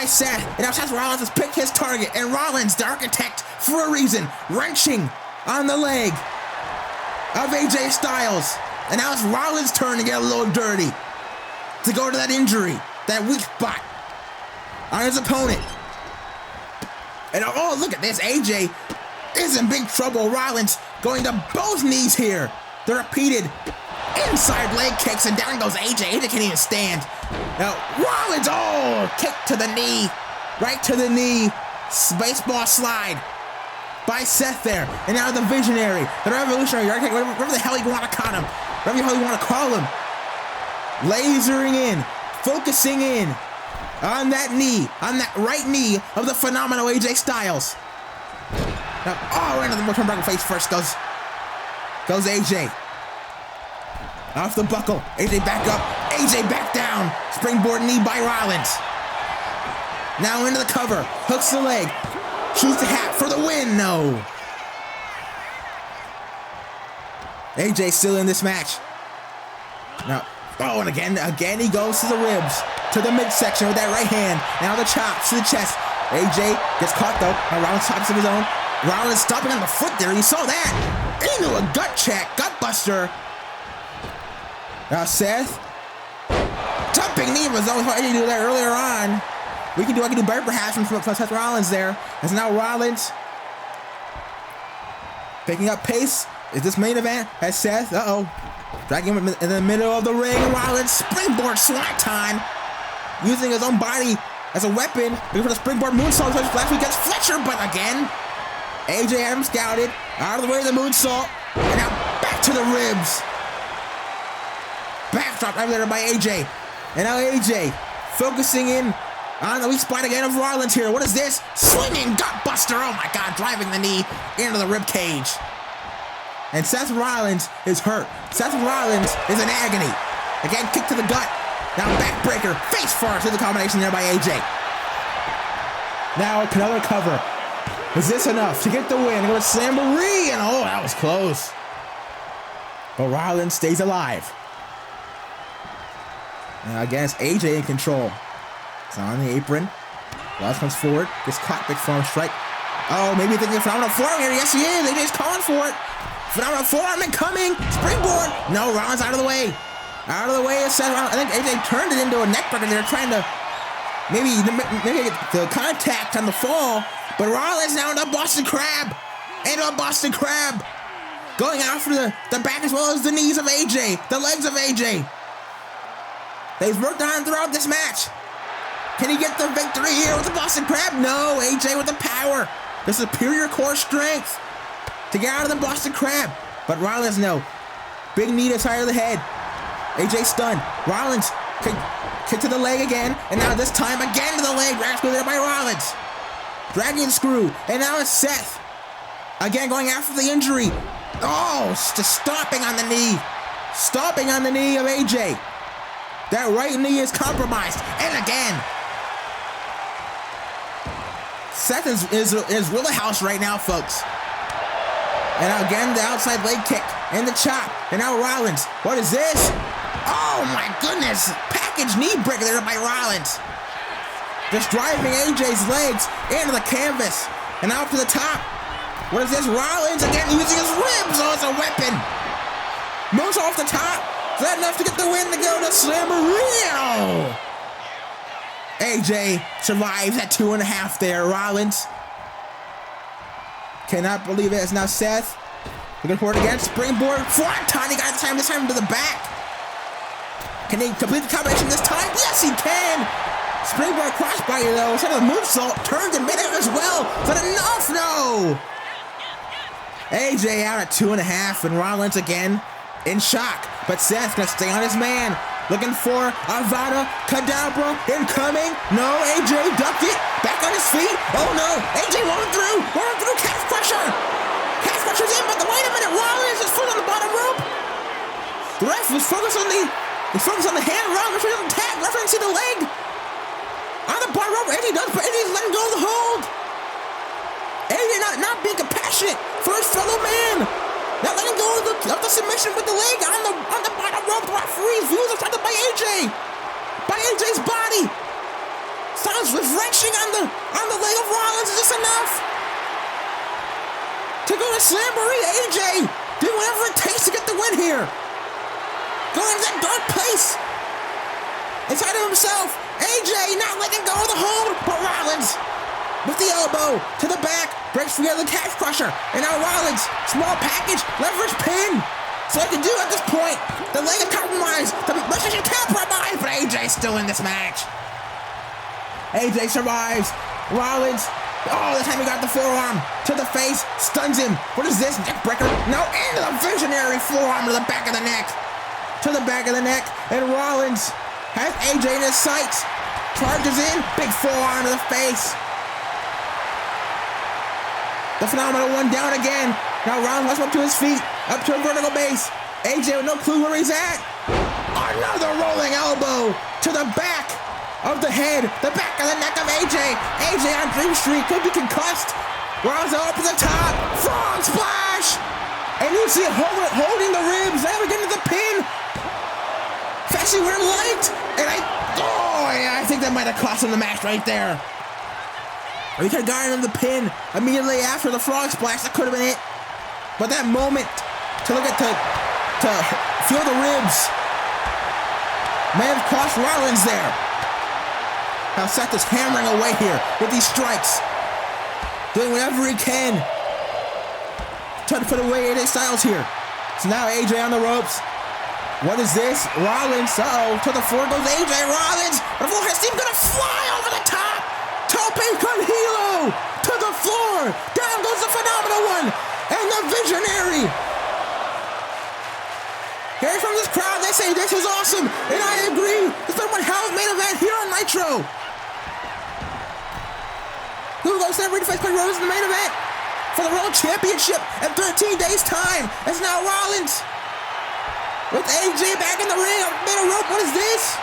A: Seth. And now Seth Rollins has picked his target. And Rollins, the architect, for a reason, wrenching on the leg of AJ Styles. And now it's Rollins' turn to get a little dirty. To go to that injury, that weak spot on his opponent. And oh, look at this. AJ is in big trouble. Rollins going to both knees here. The repeated inside leg kicks, and down goes AJ. AJ can't even stand. Now, Rollins, kick to the knee. Right to the knee. Baseball slide by Seth there. And now the Visionary, the Revolutionary, whatever the hell you want to call him. Whatever the hell you want to call him. Lasering in, focusing in on that knee, on that right knee of the phenomenal AJ Styles. Now, right into the return bracket face first goes AJ. Off the buckle, AJ back up, AJ back down. Springboard knee by Rollins. Now into the cover, hooks the leg, shoots the hat for the win, no. AJ still in this match. Now, and again he goes to the ribs, to the midsection with that right hand. Now the chops to the chest. AJ gets caught though. Now Rollins chops of his own. Rollins stopping on the foot there. You saw that. Into a gut check, gut buster. Now Seth, jumping knee of his own. How did he do that earlier on? I can do better perhaps from Seth Rollins there. As now Rollins picking up pace. Is this main event? Has Seth, dragging him in the middle of the ring. Rollins, springboard swanton. Using his own body as a weapon. Looking for the springboard moonsault. Last week against Fletcher, but again, AJ Adams scouted. Out of the way of the moonsault. And now back to the ribs. Backdrop right there by AJ. And now AJ focusing in on the weak spot again of Rollins here. What is this? Swinging gut buster. Oh my God, driving the knee into the rib cage. And Seth Rollins is hurt. Seth Rollins is in agony. Again, kick to the gut. Now backbreaker, face first. Here's the combination there by AJ. Now another cover. Is this enough to get the win? Go to Slamboree, and that was close. But Rollins stays alive. Now again, it's AJ in control. It's on the apron. Rollins comes forward. Gets caught, big forearm strike. Oh, maybe thinking phenomenal forearm here. Yes, he is. AJ's calling for it. Phenomenal forearm incoming. Springboard. No, Rollins out of the way. Out of the way is Seth Rollins. I think AJ turned it into a neckbreaker. They're trying to maybe get the contact on the fall. But Rollins now into a Boston Crab. Into a Boston Crab. Going after the back as well as the knees of AJ. The legs of AJ. They've worked on him throughout this match. Can he get the victory here with the Boston Crab? No, AJ with the power. The superior core strength to get out of the Boston Crab. But Rollins, no. Big knee to the side of the head. AJ stunned. Rollins kick to the leg again. And now this time again to the leg. Drag screw there by Rollins. Dragon screw. And now it's Seth. Again going after the injury. Oh, just stomping on the knee. Stomping on the knee of AJ. That right knee is compromised. And again. Seth is Wheelhouse right now, folks. And now again, the outside leg kick and the chop. And now Rollins. What is this? Oh my goodness. Package knee breaker there by Rollins. Just driving AJ's legs into the canvas. And out to the top. What is this? Rollins again using his ribs. Oh, it's a weapon. Moves off the top. Is that enough to get the win to go to Slamboree? AJ survives at 2.5 there. Rollins. Cannot believe it. It's now Seth. Looking for it again. Springboard. Fronton. He got this time to the back. Can he complete the combination this time? Yes, he can. Springboard crossbody though. Instead of the moonsault, turns in midair as well. Is that enough? No. AJ out at 2.5 and Rollins again in shock. But Seth gonna stay on his man. Looking for Avada Kedavra incoming. No, AJ ducked it. Back on his feet. Oh no, AJ rolling through. Calf crusher. Calf crusher's in, but wait a minute. Rollins is foot on the bottom rope. The ref was focused on the hand. Rollins was on the tag. Ref didn't see the leg. On the bottom rope, AJ does, but AJ's letting go of the hold. AJ not being compassionate for his fellow man. Not letting go of the submission with the leg on the bottom rope. The referee's views are shot by AJ. By AJ's body. Sounds wrenching on the leg of Rollins. Is this enough? To go to Slamboree, AJ doing whatever it takes to get the win here. Going into that dark place. Inside of himself. AJ not letting go of the hold, but Rollins with the elbow to the back, breaks free of the calf crusher, and now Rollins, small package, leverage pin. So I can do at this point. The leg is compromised, the position compromised, but AJ's still in this match. AJ survives. Rollins, oh, this time he got the forearm to the face, stuns him. What is this, neck breaker? No, into the visionary forearm to the back of the neck. To the back of the neck, and Rollins has AJ in his sights. Charges in, big forearm to the face. The phenomenal one down again. Now Rollins up to his feet, up to a vertical base. AJ with no clue where he's at. Another rolling elbow to the back of the head, the back of the neck of AJ. AJ on Dream Street, could be concussed. Rollins up to the top, frog splash. And you see it holding the ribs, never getting to the pin. Especially where light. And I think that might have cost him the match right there. Or he could have gotten him the pin immediately after the frog splash. That could have been it. But that moment to feel the ribs may have cost Rollins there. Now Seth is hammering away here with these strikes. Doing whatever he can. Trying to put away AJ Styles here. So now AJ on the ropes. What is this? Rollins. Uh-oh. To the floor goes AJ. Rollins. The floor has Steve gonna fly over the top. Tope con Hilo to the floor. Down goes the phenomenal one. And the visionary. Here's from this crowd. They say this is awesome. And I agree. It's the one hell of main event here on Nitro. Who goes to face Cody Rhodes in the main event for the World Championship in 13 days time? It's now Rollins. With AJ back in the ring, middle rope. What is this?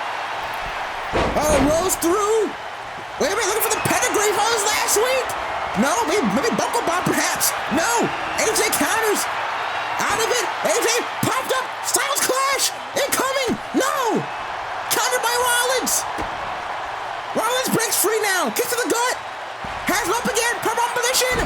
A: Oh, rolls through. Wait a minute, looking for the pedigree from his last week. No, maybe buckle bomb perhaps. No, AJ counters. Out of it, AJ popped up. Styles clash. Incoming. No. Countered by Rollins. Rollins breaks free now. Kicks to the gut. Has him up again. Pump on position.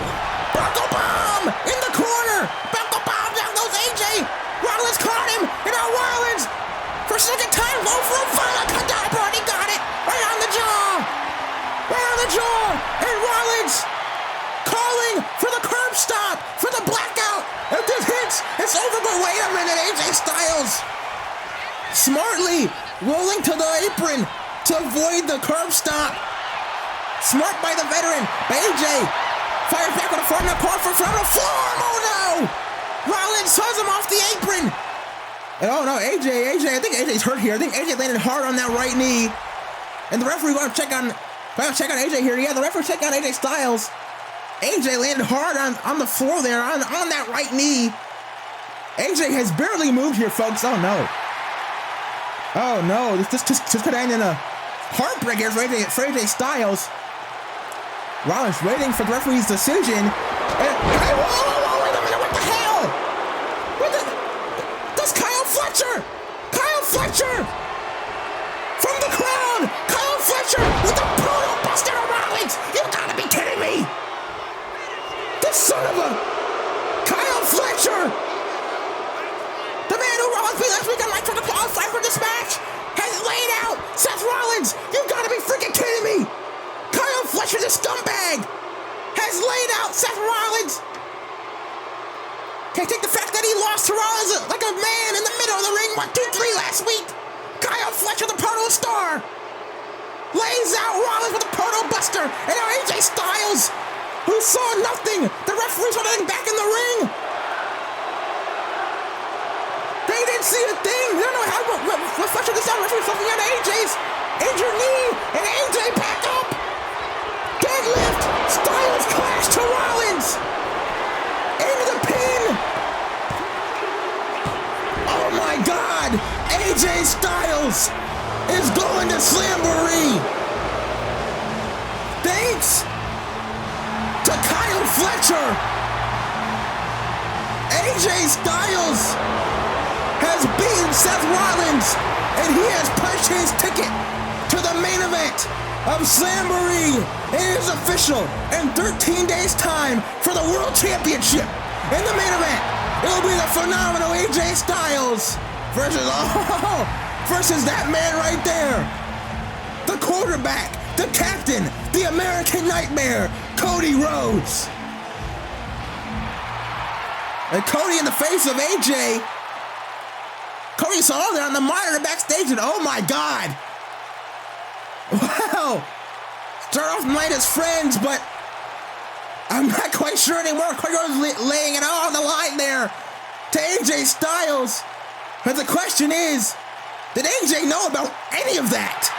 A: smartly rolling to the apron to avoid the curb stomp. Smart by the veteran, but AJ fires back with a front core for front of form. Oh no! Rollins throws him off the apron. And oh no, AJ, I think AJ's hurt here. I think AJ landed hard on that right knee. And the referee going to check on AJ here. Yeah, the referee check on AJ Styles. AJ landed hard on the floor there, on that right knee. AJ has barely moved here, folks. Oh no. Oh no, this could end in a heartbreak here for AJ Styles. Rollins waiting for the referee's decision. And, hey, whoa, wait a minute, what the hell? That's Kyle Fletcher! From the crowd! Kyle Fletcher with the brutal buster of Rollins! You gotta be kidding me! This son of a... Kyle Fletcher! The man who Rollins beat last week on Nitro to qualify for this match has laid out Seth Rollins! You gotta be freaking kidding me! Kyle Fletcher, the scumbag, has laid out Seth Rollins. Can't take the fact that he lost to Rollins like a man in the middle of the ring, 1, 2, 3 last week. Kyle Fletcher, the proto star, lays out Rollins with a proto buster, and now AJ Styles, who saw nothing. The referees were getting back in the ring. They didn't see a thing. They don't know how Fletcher gets down. Referee something on AJ's injured knee, and AJ back up. Deadlift! Styles clash to Rollins! Into the pin! Oh my God! AJ Styles is going to Slamboree! Thanks to Kyle Fletcher! AJ Styles has beaten Seth Rollins, and he has punched his ticket to the main event of Slamboree. It is official. In 13 days' time for the World Championship. In the main event, it will be the phenomenal AJ Styles versus that man right there. The quarterback, the captain, the American Nightmare, Cody Rhodes. And Cody in the face of AJ. Cody saw there on the monitor backstage, and oh my God. Wow. Start off the night as friends, but I'm not quite sure anymore. Cody Rhodes laying it all on the line there to AJ Styles. But the question is, did AJ know about any of that?